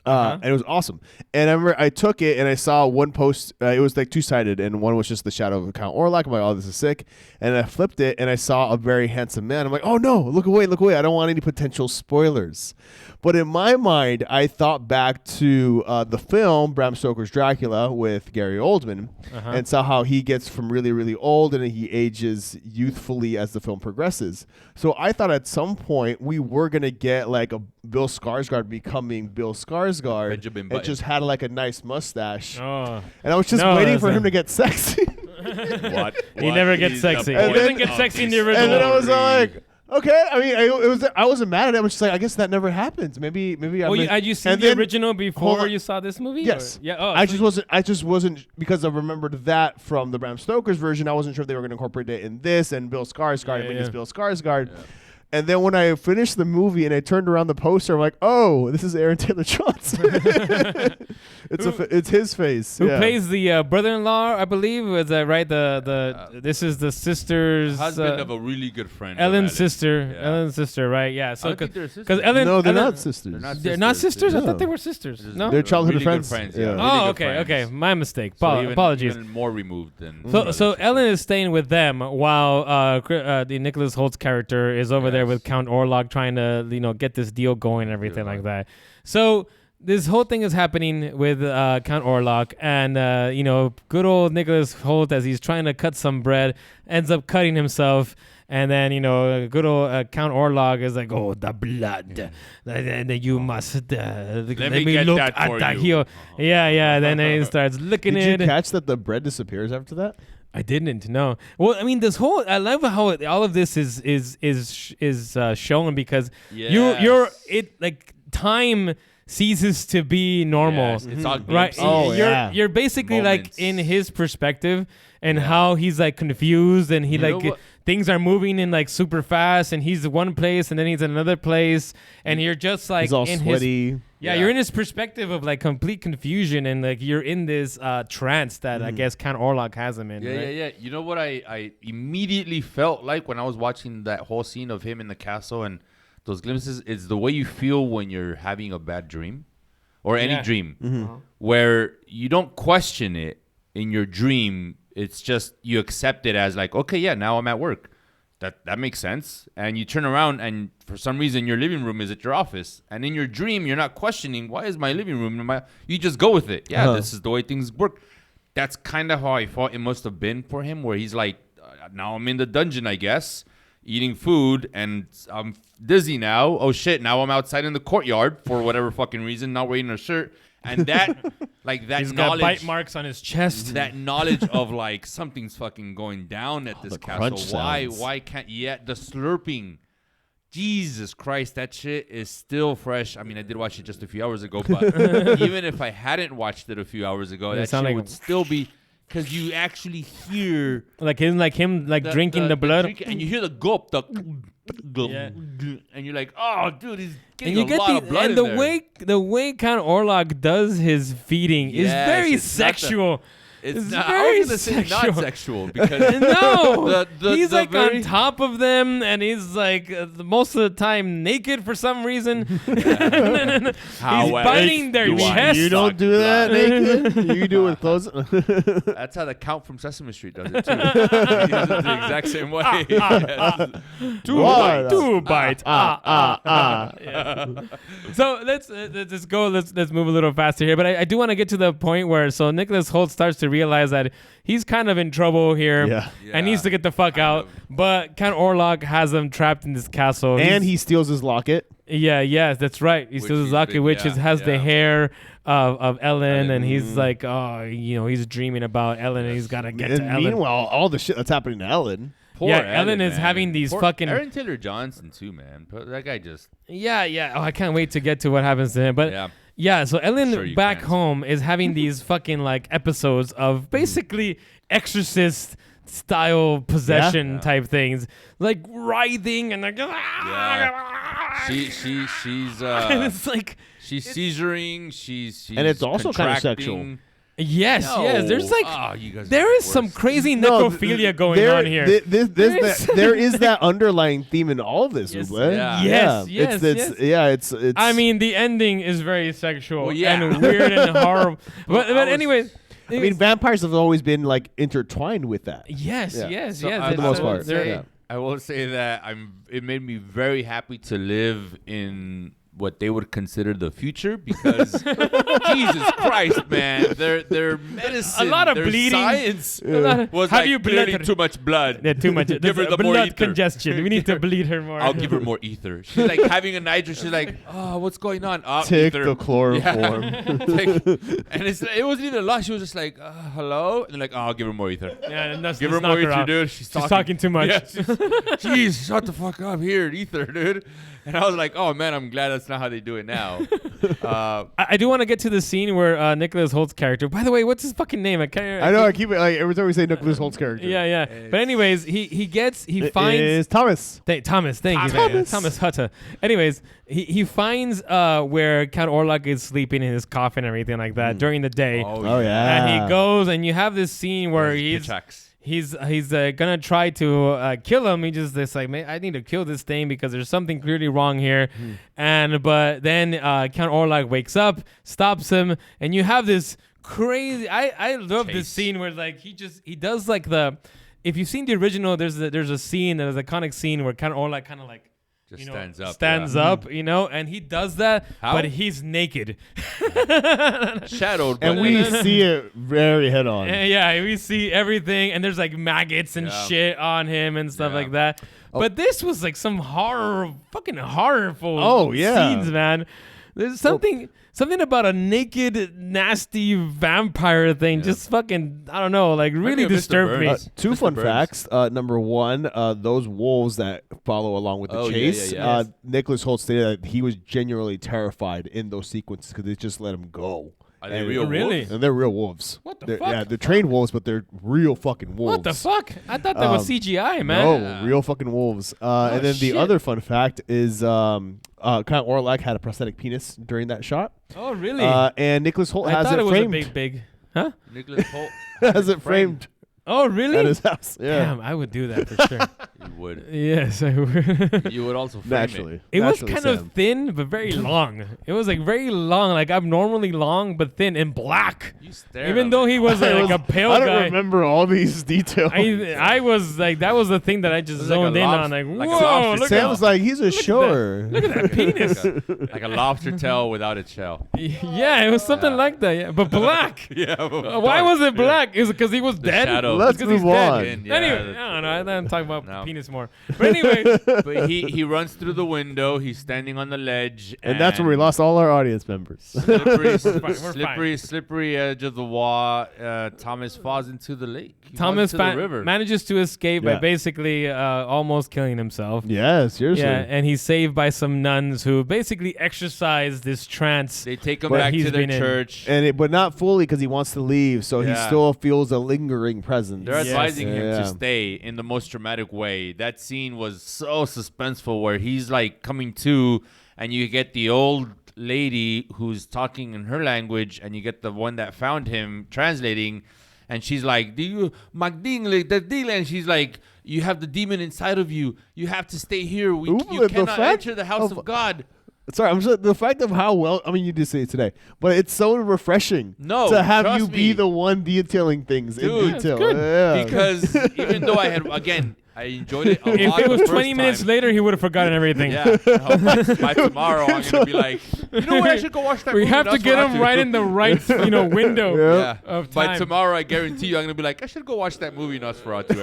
Speaker 4: And it was awesome. And I remember I took it and I saw one post. It was like two-sided, and one was just the shadow of Count Orlok. I'm like, oh, this is sick. And I flipped it and I saw a very handsome man. I'm like, oh no, look away. I don't want any potential spoilers. But in my mind, I thought back to the film Bram Stoker's Dracula with Gary Oldman, and saw how he gets from really, really old and he ages youthfully as the film progresses. So I thought at some point we were gonna get like a Bill Skarsgård becoming Bill Skarsgård,
Speaker 5: Benjamin
Speaker 4: and
Speaker 5: Button.
Speaker 4: just had like a nice mustache.
Speaker 3: Oh.
Speaker 4: And I was just
Speaker 3: No,
Speaker 4: waiting
Speaker 3: that's
Speaker 4: for him
Speaker 3: not-
Speaker 4: to get sexy.
Speaker 5: What?
Speaker 3: He never gets
Speaker 5: is the
Speaker 3: sexy.
Speaker 5: point
Speaker 3: He doesn't get
Speaker 5: of
Speaker 3: sexy in
Speaker 5: this
Speaker 3: the original.
Speaker 4: And then I was
Speaker 5: story?
Speaker 4: like, okay. I mean, I wasn't mad at it. I was just like, I guess that never happens. Maybe.
Speaker 3: Had you seen
Speaker 4: And
Speaker 3: the
Speaker 4: then-
Speaker 3: original
Speaker 4: hold
Speaker 3: before
Speaker 4: on.
Speaker 3: you saw this movie?
Speaker 4: Yes.
Speaker 3: Or- Yeah. Oh,
Speaker 4: I
Speaker 3: so-
Speaker 4: just wasn't because I remembered that from the Bram Stoker's version. I wasn't sure if they were going to incorporate it in this and Bill Skarsgård.
Speaker 3: Yeah,
Speaker 4: I mean, it's
Speaker 3: yeah.
Speaker 4: Bill Skarsgård. And then when I finished the movie and I turned around the poster, I'm like, oh, this is Aaron Taylor Johnson. It's his face.
Speaker 3: Who
Speaker 4: yeah.
Speaker 3: plays the brother-in-law? I believe was that right? This is the sister's
Speaker 5: Husband of a really good friend. of
Speaker 3: Ellen's
Speaker 5: Ellen.
Speaker 3: sister.
Speaker 5: Yeah.
Speaker 3: Ellen's sister, right? Yeah. So
Speaker 5: I don't think they're
Speaker 3: because
Speaker 5: sisters.
Speaker 3: Ellen,
Speaker 4: No, they're
Speaker 3: Ellen-
Speaker 4: not sisters.
Speaker 3: They're not sisters. I
Speaker 4: No.
Speaker 3: thought they were sisters. No.
Speaker 4: They're childhood
Speaker 5: Really good
Speaker 4: friends.
Speaker 5: yeah.
Speaker 4: Yeah.
Speaker 5: Really
Speaker 3: Oh,
Speaker 5: good
Speaker 3: okay,
Speaker 5: friends.
Speaker 3: okay. My mistake.
Speaker 5: So even-
Speaker 3: Apologies.
Speaker 5: Even more removed than.
Speaker 3: So Ellen is staying with them while the Nicholas Holt's character is over there with Count Orlok trying to get this deal going and everything like that. So this whole thing is happening with Count Orlok and good old Nicholas Hoult, as he's trying to cut some bread, ends up cutting himself. And then, good old Count Orlok is like, oh, the blood. You must let
Speaker 5: me
Speaker 3: me
Speaker 5: get
Speaker 3: look
Speaker 5: that
Speaker 3: at
Speaker 5: for
Speaker 3: the
Speaker 5: you.
Speaker 3: heel. Yeah. Then he starts licking
Speaker 4: Did
Speaker 3: it.
Speaker 4: you catch that the bread disappears after that?
Speaker 3: I didn't know. Well, I mean, I love how all of this is shown because you're like time ceases to be normal.
Speaker 5: Yes, it's all
Speaker 3: Right,
Speaker 5: glimpses.
Speaker 4: Oh, yeah.
Speaker 3: you're basically
Speaker 5: Moments.
Speaker 3: like in his perspective and how he's like confused and he
Speaker 5: You know
Speaker 3: like
Speaker 5: what?
Speaker 3: things are moving in like super fast and he's one place and then he's in another place and you're just like
Speaker 4: He's all
Speaker 3: in
Speaker 4: sweaty.
Speaker 3: his
Speaker 5: Yeah.
Speaker 3: you're in his perspective of like complete confusion and like you're in this trance that I guess Count Orlok has him in. right?
Speaker 5: Yeah. You know what I immediately felt like when I was watching that whole scene of him in the castle and those glimpses is the way you feel when you're having a bad dream or any
Speaker 3: Yeah.
Speaker 5: dream where you don't question it in your dream. It's just you accept it as like, okay, yeah, now I'm at work. That makes sense. And you turn around and for some reason your living room is at your office. And in your dream, you're not questioning, why is my living room? You just go with it. Yeah, this is the way things work. That's kind of how I thought it must have been for him, where he's like, now I'm in the dungeon, I guess, eating food, and I'm dizzy now. Oh, shit, now I'm outside in the courtyard for whatever fucking reason, not wearing a shirt. And that, like that
Speaker 3: He's got
Speaker 5: knowledge,
Speaker 3: bite marks on his chest.
Speaker 5: that knowledge of like something's fucking going down at this
Speaker 4: the
Speaker 5: castle.
Speaker 4: crunch sounds.
Speaker 5: Why can't the slurping? Jesus Christ, that shit is still fresh. I mean, I did watch it just a few hours ago, but even if I hadn't watched it a few hours ago, that shit would still be, because you actually hear
Speaker 3: him drinking the blood,
Speaker 5: and you hear the gulp, and you're like, oh, dude, he's getting a lot of blood
Speaker 3: and
Speaker 5: in there.
Speaker 3: the way Count Orlok does his feeding is very sexual.
Speaker 5: It's
Speaker 3: not,
Speaker 5: I
Speaker 3: very
Speaker 5: was gonna say
Speaker 3: sexual.
Speaker 5: not sexual because
Speaker 3: no, he's
Speaker 5: the
Speaker 3: like
Speaker 5: very,
Speaker 3: on top of them, and he's like most of the time naked for some reason. He's biting their chest.
Speaker 4: You don't do that naked. You do it close.
Speaker 5: That's how the Count from Sesame Street does it too. He does it the exact same way.
Speaker 3: Two bites. Yeah. So let's just go. Let's move a little faster here. But I do want to get to the point where Nicholas Hoult starts to realize that he's kind of in trouble here and needs to get the fuck out. But Count Orlok has him trapped in this castle.
Speaker 4: And he steals his locket.
Speaker 3: Yes, that's right. He steals his locket, which has the hair of Ellen, and he's like, he's dreaming about Ellen, and he's got to get to Ellen.
Speaker 4: Meanwhile, all the shit that's happening to Ellen.
Speaker 5: Poor
Speaker 3: Ellen is having these fucking...
Speaker 5: Aaron Taylor Johnson too, man. That guy just...
Speaker 3: Yeah. Oh, I can't wait to get to what happens to him. But so Ellen back home is having these fucking like episodes of basically exorcist style possession type things, like writhing and like
Speaker 5: she's
Speaker 3: it's like
Speaker 5: she's seizuring, she's
Speaker 4: and it's also kind of sexual.
Speaker 3: Yes. There's like there is some crazy necrophilia going on here.
Speaker 4: There is that underlying theme in all of this.
Speaker 3: Yes. I mean, the ending is very sexual and weird and horrible. But anyways.
Speaker 4: I mean, vampires have always been like intertwined with that.
Speaker 3: Yes.
Speaker 4: For the most part.
Speaker 5: I will say that it made me very happy to live in what they would consider the future because Jesus Christ, man, their medicine,
Speaker 3: a lot of
Speaker 5: their
Speaker 3: bleeding,
Speaker 5: science was clearly too much blood.
Speaker 3: Yeah, too much.
Speaker 5: Give her the more
Speaker 3: blood
Speaker 5: ether.
Speaker 3: congestion. We need to bleed her more.
Speaker 5: I'll give her more ether. She's like having a nitro. She's like, oh, what's going on?
Speaker 4: Take
Speaker 5: ether.
Speaker 4: the chloroform.
Speaker 5: And it wasn't even a lot. She was just like, hello, and like, oh, I'll give her more ether.
Speaker 3: Yeah, and that's
Speaker 5: give her more ether, dude. She's
Speaker 3: talking too much.
Speaker 5: Yeah, jeez, shut the fuck up here, ether, dude. And I was like, oh man, I'm glad that's not how they do it now.
Speaker 3: I do want to get to the scene where Nicholas Holt's character. By the way, what's his fucking name? I know.
Speaker 4: I keep it like every time we say Nicholas Holt's character.
Speaker 3: Yeah. But anyways, he finds
Speaker 4: is Thomas.
Speaker 3: Thomas, thank you, Thomas Hutter. Anyways, he finds where Count Orlok is sleeping in his coffin and everything like that during the day.
Speaker 4: Oh yeah.
Speaker 3: And he goes, and you have this scene where he's gonna try to kill him. He just like, man, I need to kill this thing because there's something clearly wrong here. But then Count Orlok wakes up, stops him, and you have this crazy. I love this scene where like he does like the. If you've seen the original, there's a scene, there's an iconic scene where Count Orlok kind of like.
Speaker 5: Just
Speaker 3: stands up, and he does that, but he's naked.
Speaker 5: Shadowed.
Speaker 4: And we see it very head on.
Speaker 3: We see everything, and there's like maggots and shit on him and stuff like that. But this was like some fucking horrorful scenes, man. There's something about a naked, nasty vampire thing. Just fucking, I don't know, like really disturbed me.
Speaker 4: Two fun facts. Number one, those wolves that follow along with the chase. Nicholas Hoult stated that he was genuinely terrified in those sequences because they just let him go.
Speaker 5: Are they real wolves?
Speaker 4: And they're real wolves.
Speaker 3: What the fuck?
Speaker 4: Yeah, they're trained wolves, but they're real fucking wolves.
Speaker 3: What the fuck? I thought that was CGI, man.
Speaker 4: No, real fucking wolves. And then the other fun fact is Count Orlok had a prosthetic penis during that shot.
Speaker 3: Oh, really?
Speaker 4: And Nicholas Hoult has it framed.
Speaker 3: I thought it was a big. Huh?
Speaker 5: Nicholas Hoult
Speaker 4: has it framed.
Speaker 3: Oh, really?
Speaker 4: At his house. Yeah.
Speaker 3: Damn, I would do that for sure.
Speaker 5: You would.
Speaker 3: Yes, I would.
Speaker 5: You would also frame
Speaker 4: Naturally.
Speaker 3: It was kind of thin, but very long. It was like very long, like abnormally long, but thin and black. Even though he was like a pale guy.
Speaker 4: I don't remember all these details.
Speaker 3: I was like, that was the thing that I just zoned in on. Like, whoa, look
Speaker 4: Sam's like, he's a shower.
Speaker 3: Look at that penis.
Speaker 5: like a lobster tail without its shell.
Speaker 3: Yeah, it was something like that. Yeah, but black.
Speaker 5: Yeah.
Speaker 3: Why was it black? Is it because he was dead?
Speaker 4: Let's
Speaker 3: Because he's
Speaker 4: move
Speaker 3: dead.
Speaker 4: on.
Speaker 5: Yeah,
Speaker 3: Anyway, I don't know. I'm talking about
Speaker 5: No.
Speaker 3: penis more. But anyway,
Speaker 5: But he runs through the window. He's standing on the ledge,
Speaker 4: And that's where we lost all our audience members.
Speaker 5: Slippery,
Speaker 3: fine.
Speaker 5: slippery edge of the wall. Thomas falls into the lake. He
Speaker 3: Thomas
Speaker 5: falls into the river.
Speaker 3: manages to escape by
Speaker 4: Yeah.
Speaker 3: basically almost killing himself.
Speaker 4: Yeah, seriously.
Speaker 3: Yeah, and he's saved by some nuns who basically exercise this trance.
Speaker 5: They take him
Speaker 4: But
Speaker 5: back
Speaker 3: he's
Speaker 5: to their
Speaker 3: been in.
Speaker 5: church.
Speaker 4: But not fully because he wants to leave, so he
Speaker 5: Yeah.
Speaker 4: still feels a lingering presence.
Speaker 5: They're advising him
Speaker 4: Yeah.
Speaker 5: to stay in the most dramatic way. That scene was so suspenseful where he's like coming to, and you get the old lady who's talking in her language, and you get the one that found him translating, and she's like, "Do you magding the deal?" And she's like, "You have the demon inside of you. You have to stay here.
Speaker 4: Ooh,
Speaker 5: You
Speaker 4: the
Speaker 5: cannot
Speaker 4: fact
Speaker 5: enter the house
Speaker 4: of-
Speaker 5: of God."
Speaker 4: Sorry, I'm just the fact of how well. I mean, you did say it today, but it's so refreshing.
Speaker 5: No,
Speaker 4: to have
Speaker 5: trust
Speaker 4: you be
Speaker 5: me.
Speaker 4: the one detailing things in
Speaker 5: Dude,
Speaker 4: detail.
Speaker 3: good.
Speaker 4: Yeah.
Speaker 5: Because even though I enjoyed it a lot.
Speaker 3: If it
Speaker 5: the
Speaker 3: was
Speaker 5: first
Speaker 3: 20 minutes
Speaker 5: time.
Speaker 3: later, he would have forgotten everything.
Speaker 5: Yeah. No, by tomorrow, I'm gonna be like, you know what? I should go watch that.
Speaker 3: We
Speaker 5: movie.
Speaker 3: have to
Speaker 5: That's
Speaker 3: get
Speaker 5: what I
Speaker 3: him
Speaker 5: do."
Speaker 3: right in the right, window
Speaker 4: Yeah.
Speaker 3: of
Speaker 5: By
Speaker 3: time.
Speaker 5: tomorrow, I guarantee you, I'm gonna be like, I should go watch that movie Nosferatu.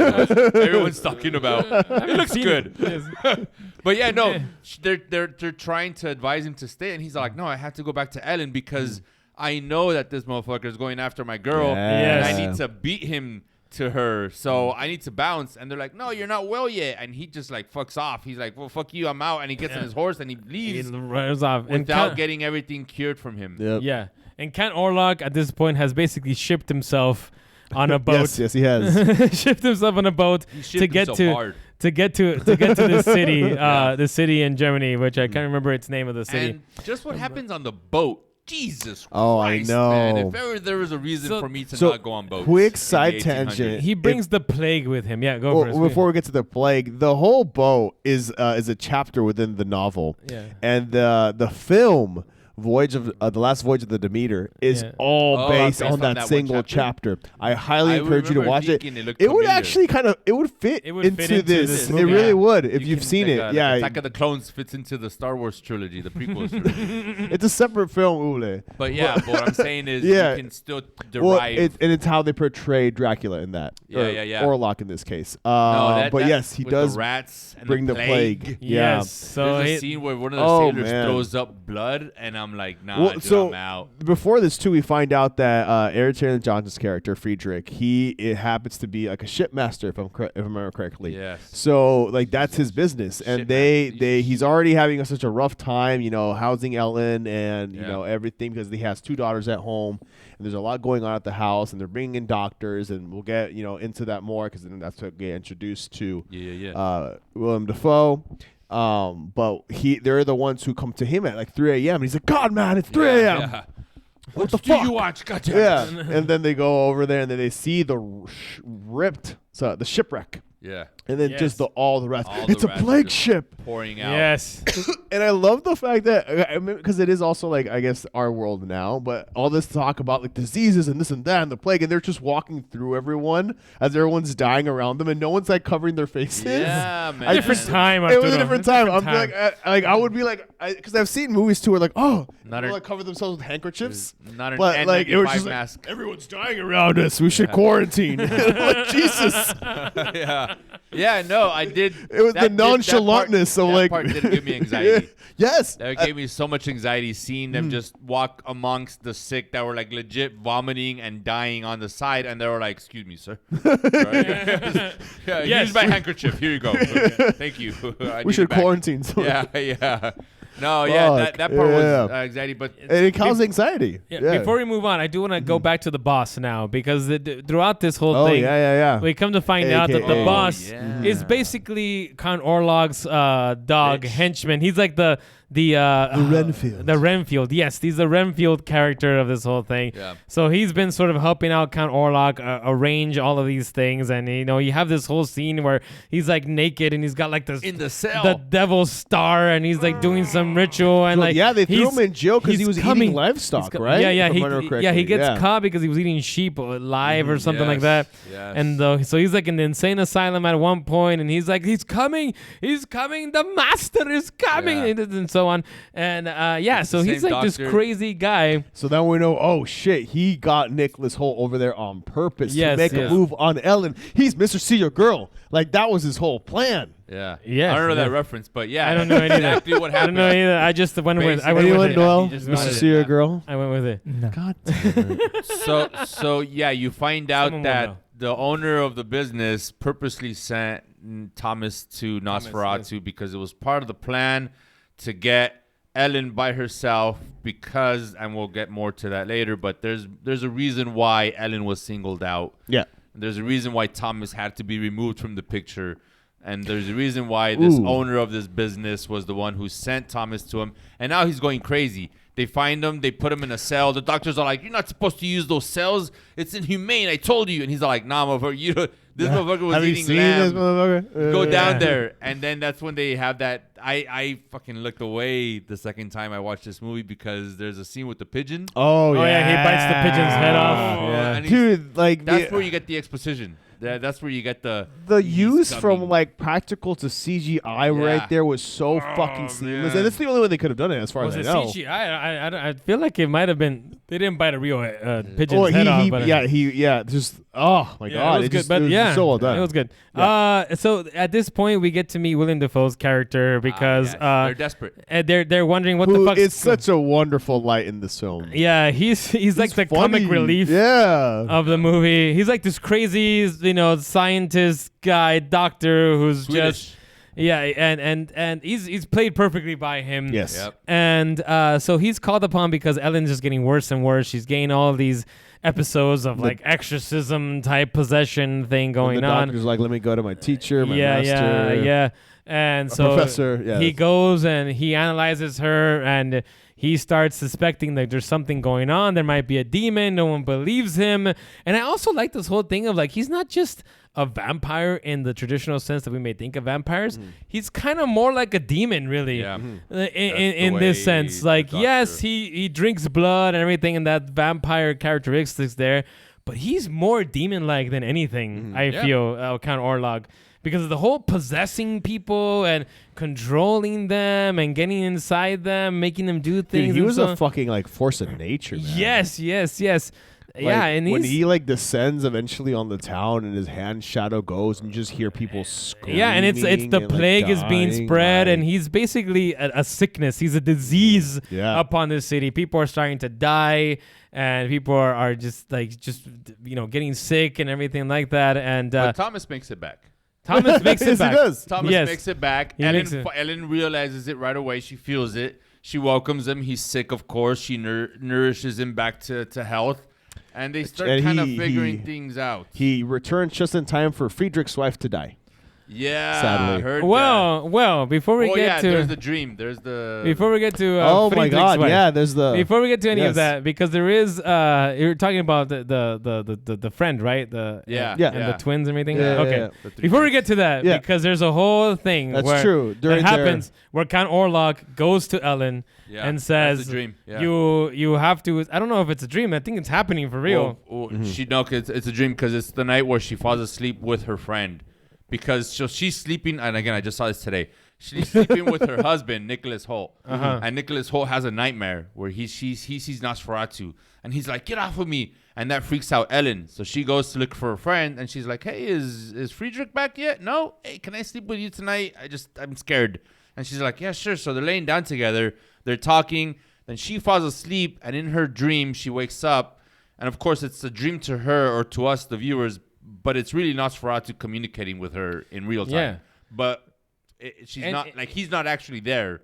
Speaker 5: Everyone's talking about. It looks
Speaker 3: seen
Speaker 5: good.
Speaker 3: it. Yes.
Speaker 5: But yeah, no, they're trying to advise him to stay, and he's like, no, I have to go back to Ellen because I know that this motherfucker is going after my girl, and I
Speaker 3: Yes.
Speaker 5: need to beat him to her, so I need to bounce. And they're like, no, you're not well yet, and he just like fucks off. He's like, well, fuck you, I'm out, and he gets on his horse and he
Speaker 3: He
Speaker 5: leaves
Speaker 3: runs off. And
Speaker 5: without
Speaker 3: Count-
Speaker 5: getting everything cured from him.
Speaker 4: Yep.
Speaker 3: Yeah. And Count Orlok at this point has basically shipped himself on a boat.
Speaker 4: Yes, he has.
Speaker 3: Shipped himself on a boat
Speaker 5: He
Speaker 3: to
Speaker 5: shipped
Speaker 3: get
Speaker 5: himself
Speaker 3: to
Speaker 5: hard.
Speaker 3: get to this city, the city in Germany, which I can't remember its name of the city.
Speaker 5: And just what happens on the boat, Jesus
Speaker 4: Oh, I
Speaker 5: Christ,
Speaker 4: know.
Speaker 5: man. If ever there was a reason
Speaker 3: So-
Speaker 5: for me to
Speaker 4: so,
Speaker 5: not go on boats.
Speaker 4: quick
Speaker 5: in the
Speaker 4: side
Speaker 5: 1800s.
Speaker 4: tangent.
Speaker 3: He brings the plague with him. Yeah, go for it.
Speaker 4: Well, before we get to the plague, the whole boat is a chapter within the novel,
Speaker 3: Yeah.
Speaker 4: and the film Voyage of the Last Voyage of the Demeter is
Speaker 3: Yeah.
Speaker 4: all based on that
Speaker 5: one
Speaker 4: single chapter. I highly encourage you to
Speaker 5: remember
Speaker 4: watch it.
Speaker 5: thinking it looked
Speaker 4: It would
Speaker 5: familiar.
Speaker 4: actually it would fit
Speaker 3: It would
Speaker 4: into
Speaker 3: fit into
Speaker 4: this.
Speaker 3: this
Speaker 4: It
Speaker 3: movie.
Speaker 4: really
Speaker 3: Yeah.
Speaker 4: would if
Speaker 5: You
Speaker 4: you've
Speaker 5: can-
Speaker 4: seen
Speaker 5: like,
Speaker 4: it.
Speaker 5: like
Speaker 4: Yeah,
Speaker 5: Attack of the Clones fits into the Star Wars trilogy, the prequel trilogy.
Speaker 4: it's a separate film, Ule.
Speaker 5: But yeah, but what I'm saying is
Speaker 4: Yeah.
Speaker 5: you can still
Speaker 4: Well,
Speaker 5: derive.
Speaker 4: and it's how they portray Dracula in that.
Speaker 5: Yeah,
Speaker 4: or,
Speaker 5: yeah, yeah.
Speaker 4: Orlok in this case.
Speaker 5: that-
Speaker 4: but
Speaker 5: that-
Speaker 4: yes, he
Speaker 5: with
Speaker 4: does
Speaker 5: the rats and
Speaker 4: bring the plague.
Speaker 3: Yes.
Speaker 4: Yeah.
Speaker 3: So
Speaker 5: There's a
Speaker 3: it-
Speaker 5: scene where one of the
Speaker 4: Oh,
Speaker 5: sailors
Speaker 4: man.
Speaker 5: throws up blood, and I'm like, nah,
Speaker 4: Well,
Speaker 5: dude,
Speaker 4: so
Speaker 5: I'm out.
Speaker 4: before this too, we find out that Aaron Taylor Johnson's character Friedrich, it happens to be like a shipmaster, if I remember correctly.
Speaker 5: Yes.
Speaker 4: So like that's his business, and
Speaker 5: Shipmaster.
Speaker 4: he's already having such a rough time, housing Ellen and
Speaker 5: Yeah.
Speaker 4: everything because he has 2 daughters at home, and there's a lot going on at the house, and they're bringing in doctors, and we'll get into that more because then that's what we get introduced to. Willem Dafoe. But they're the ones who come to him at like 3 a.m. and he's like, God, man, it's 3 a.m.
Speaker 5: Yeah.
Speaker 4: What the
Speaker 5: do
Speaker 4: fuck?
Speaker 5: you watch? Goddamn.
Speaker 4: Yeah, and then they go over there and then they see the the shipwreck,
Speaker 5: Yeah.
Speaker 4: and then
Speaker 3: Yes.
Speaker 4: just all the rats.
Speaker 5: All the
Speaker 4: It's a
Speaker 5: rats are
Speaker 4: plague
Speaker 5: just
Speaker 4: ship.
Speaker 5: Pouring out.
Speaker 3: Yes.
Speaker 4: And I love the fact that because it is also like I guess our world now, but all this talk about like diseases and this and that and the plague, and they're just walking through everyone as everyone's dying around them, and no one's like covering their faces.
Speaker 5: Yeah, man.
Speaker 3: Different time.
Speaker 4: It was a
Speaker 3: Arturo.
Speaker 4: different time. I'm
Speaker 3: Different
Speaker 4: like, I would be like, because I've seen movies too where like, oh,
Speaker 5: Not
Speaker 4: they
Speaker 5: a-
Speaker 4: like cover themselves with handkerchiefs.
Speaker 5: Not an
Speaker 4: But like it was
Speaker 5: N95
Speaker 4: just like,
Speaker 5: mask.
Speaker 4: everyone's dying around us. We should quarantine. Like, Jesus.
Speaker 5: Yeah. Yeah, no, I did.
Speaker 4: It was the nonchalantness of,
Speaker 5: that
Speaker 4: like-
Speaker 5: part did give me anxiety.
Speaker 4: Yes.
Speaker 5: That gave me so much anxiety seeing them just walk amongst the sick that were like legit vomiting and dying on the side, and they were like, "Excuse me, sir. Right? Yeah,
Speaker 3: Yes.
Speaker 5: use my handkerchief. Here you go. Okay, thank you. I
Speaker 4: We
Speaker 5: need
Speaker 4: should
Speaker 5: it back."
Speaker 4: quarantine. So
Speaker 5: Yeah, yeah. No, yeah,
Speaker 4: Fuck,
Speaker 5: that part
Speaker 4: yeah.
Speaker 5: was anxiety, but
Speaker 4: And it caused anxiety.
Speaker 3: Yeah, Before we move on, I do want to go back to the boss now because throughout this whole
Speaker 4: Oh,
Speaker 3: thing,
Speaker 4: yeah.
Speaker 3: we come to find out that the
Speaker 4: AKA.
Speaker 3: boss
Speaker 5: Yeah.
Speaker 3: is basically Count Orlok's dog
Speaker 5: Bitch.
Speaker 3: henchman. He's like the
Speaker 4: Renfield.
Speaker 3: The Renfield, yes, he's the Renfield character of this whole thing.
Speaker 5: Yeah.
Speaker 3: So he's been sort of helping out Count Orlok arrange all of these things, and you have this whole scene where he's like naked and he's got like this
Speaker 5: in the cell.
Speaker 3: the devil's star, and he's like doing some ritual, and like
Speaker 4: yeah, they threw
Speaker 3: he's-
Speaker 4: him in jail because
Speaker 3: he's
Speaker 4: he was
Speaker 3: coming-
Speaker 4: eating livestock,
Speaker 3: he's
Speaker 4: right?
Speaker 3: Yeah,
Speaker 4: If I remember
Speaker 3: he
Speaker 4: correctly.
Speaker 3: gets caught because he was eating sheep live or something like that.
Speaker 5: Yes.
Speaker 3: And so he's like in the insane asylum at one point, and he's like, he's coming, the master is coming.
Speaker 5: Yeah.
Speaker 3: And so so on. And so he's
Speaker 5: same
Speaker 3: like this
Speaker 5: doctor.
Speaker 3: crazy guy.
Speaker 4: So then we know, oh shit, he got Nicholas Hoult over there on purpose
Speaker 3: Yes,
Speaker 4: to make
Speaker 3: yes.
Speaker 4: a move on Ellen. He's Mr. See Your Girl. Like that was his whole plan.
Speaker 5: Yeah.
Speaker 3: Yes,
Speaker 5: I don't know
Speaker 3: yes.
Speaker 5: that reference, but yeah.
Speaker 3: I don't know any of that.
Speaker 5: exactly what
Speaker 3: I don't
Speaker 5: happened.
Speaker 3: know either. I just went with. I went
Speaker 5: Basically,
Speaker 3: with
Speaker 4: Anyone,
Speaker 3: it.
Speaker 4: Noel?
Speaker 5: He just
Speaker 4: Mr.
Speaker 5: wanted
Speaker 4: See Your Girl.
Speaker 3: I went with it.
Speaker 4: God damn it.
Speaker 5: So yeah, you find out
Speaker 3: Someone will know.
Speaker 5: that the owner of the business purposely sent Thomas to Nosferatu because it was part of the plan to get Ellen by herself because, and we'll get more to that later, but there's a reason why Ellen was singled out.
Speaker 4: Yeah.
Speaker 5: There's a reason why Thomas had to be removed from the picture. And there's a reason why this owner of this business was the one who sent Thomas to him. And now he's going crazy. They find him. They put him in a cell. The doctors are like, you're not supposed to use those cells. It's inhumane. I told you. And he's like, nah, motherfucker. This motherfucker was
Speaker 4: Have you
Speaker 5: eating
Speaker 4: seen
Speaker 5: lamb.
Speaker 4: this motherfucker?
Speaker 5: Go down there. And then that's when they have that. I fucking looked away the second time I watched this movie because there's a scene with the pigeon.
Speaker 4: Oh,
Speaker 3: Oh yeah, he bites the pigeon's head off.
Speaker 4: Yeah.
Speaker 5: And he's-
Speaker 4: Dude, like
Speaker 5: That's
Speaker 4: the,
Speaker 5: where you get the exposition. That's where you get the
Speaker 4: use
Speaker 5: scummy-
Speaker 4: from like practical to CGI
Speaker 5: Yeah.
Speaker 4: right there was so fucking seamless,
Speaker 5: man.
Speaker 4: and it's the only way they could have done it, as far
Speaker 3: Was
Speaker 4: as
Speaker 3: it
Speaker 4: I know.
Speaker 3: CGI? I feel like it might have been. They didn't bite a real pigeon's head off. But
Speaker 4: just oh my
Speaker 3: yeah,
Speaker 4: god,
Speaker 3: it was good.
Speaker 4: just,
Speaker 3: But
Speaker 4: it was
Speaker 3: yeah,
Speaker 4: just so well done.
Speaker 3: It was good. So at this point, we get to meet Willem Dafoe's character because
Speaker 5: yes, they're desperate.
Speaker 3: and they're wondering what the
Speaker 4: Who
Speaker 3: fuck.
Speaker 4: is such a wonderful light in this film.
Speaker 3: Yeah, he's like the
Speaker 4: funny.
Speaker 3: comic relief
Speaker 4: Yeah.
Speaker 3: of the movie. He's like this crazy, scientist guy, doctor who's
Speaker 5: Swedish.
Speaker 3: just and he's played perfectly by him.
Speaker 4: Yes.
Speaker 5: Yep.
Speaker 3: And so he's called upon because Ellen's just getting worse and worse. She's getting all these episodes of like exorcism type possession thing
Speaker 4: And
Speaker 3: going
Speaker 4: the
Speaker 3: on.
Speaker 4: doctor's like, let me go to my teacher, my
Speaker 3: yeah,
Speaker 4: master.
Speaker 3: yeah. And so
Speaker 4: professor, yes.
Speaker 3: he goes and he analyzes her and he starts suspecting that there's something going on. There might be a demon. No one believes him. And I also like this whole thing of like, he's not just a vampire in the traditional sense that we may think of vampires. He's kind of more like a demon, really.
Speaker 5: Yeah.
Speaker 3: In this sense, like,
Speaker 5: the
Speaker 3: yes,
Speaker 5: doctor-
Speaker 3: he drinks blood and everything and that vampire characteristics there, but he's more demon-like than anything, I
Speaker 5: Yeah.
Speaker 3: feel, Count Orlok. Because of the whole possessing people and controlling them and getting inside them, making them do things.
Speaker 4: Dude, he
Speaker 3: and
Speaker 4: was
Speaker 3: so
Speaker 4: a
Speaker 3: on.
Speaker 4: fucking like force of nature, man.
Speaker 3: Yes.
Speaker 4: Like,
Speaker 3: Yeah, and
Speaker 4: when
Speaker 3: he's
Speaker 4: he like descends eventually on the town and his hand shadow goes and you just hear people screaming.
Speaker 3: yeah, and it's the
Speaker 4: and, like,
Speaker 3: plague is being
Speaker 4: dying,
Speaker 3: spread, and
Speaker 4: like-
Speaker 3: he's basically a sickness. He's a disease
Speaker 4: Yeah.
Speaker 3: upon this city. People are starting to die, and people are just getting sick and everything like that. And
Speaker 5: But Thomas makes it back.
Speaker 3: Thomas makes it
Speaker 4: Yes, he
Speaker 3: back.
Speaker 4: does.
Speaker 5: Thomas
Speaker 3: Yes.
Speaker 5: makes it back.
Speaker 3: He makes it.
Speaker 5: Ellen realizes it right away. She feels it. She welcomes him. He's sick, of course. She nourishes him back to health. And they start
Speaker 4: And
Speaker 5: kind of
Speaker 4: he-
Speaker 5: figuring
Speaker 4: he-
Speaker 5: things out.
Speaker 4: He returns just in time for Friedrich's wife to die.
Speaker 5: Yeah.
Speaker 4: Sadly.
Speaker 5: I heard
Speaker 3: Well, before we
Speaker 5: that. Oh,
Speaker 3: get
Speaker 5: yeah,
Speaker 3: to
Speaker 5: there's the dream. There's the...
Speaker 3: before we get to
Speaker 4: Oh my
Speaker 3: Friedrich's
Speaker 4: god,
Speaker 3: wife.
Speaker 4: yeah, there's the
Speaker 3: Before we get to any
Speaker 4: Yes.
Speaker 3: of that, because there is you're talking about the friend, right? The
Speaker 5: Yeah.
Speaker 4: Yeah.
Speaker 3: and the twins and everything.
Speaker 4: Yeah, yeah,
Speaker 3: Okay.
Speaker 4: yeah.
Speaker 5: The three
Speaker 3: Before we
Speaker 5: kids.
Speaker 3: get to that,
Speaker 4: Yeah.
Speaker 3: because there's a whole thing
Speaker 4: That's
Speaker 3: where
Speaker 4: true.
Speaker 3: that
Speaker 4: During
Speaker 3: happens where Count Orlok goes to Ellen
Speaker 5: Yeah,
Speaker 3: and
Speaker 5: that's
Speaker 3: says,
Speaker 5: the dream. Yeah.
Speaker 3: "You have to." I don't know if it's a dream. I think it's happening for real.
Speaker 5: Well, it's a dream because it's the night where she falls asleep with her friend. Because she's sleeping, and again, I just saw this today. She's sleeping with her husband, Nicholas Hoult. And Nicholas Hoult has a nightmare where he sees Nosferatu. And he's like, get off of me. And that freaks out Ellen. So she goes to look for her friend, and she's like, hey, is Friedrich back yet? No? Hey, can I sleep with you tonight? I'm scared. And she's like, yeah, sure. So they're laying down together. They're talking. Then she falls asleep, and in her dream, she wakes up. And, of course, it's a dream to her or to us, the viewers, but it's really Nosferatu communicating with her in real time.
Speaker 3: Yeah.
Speaker 5: But she's
Speaker 3: And
Speaker 5: not, like, he's not actually there,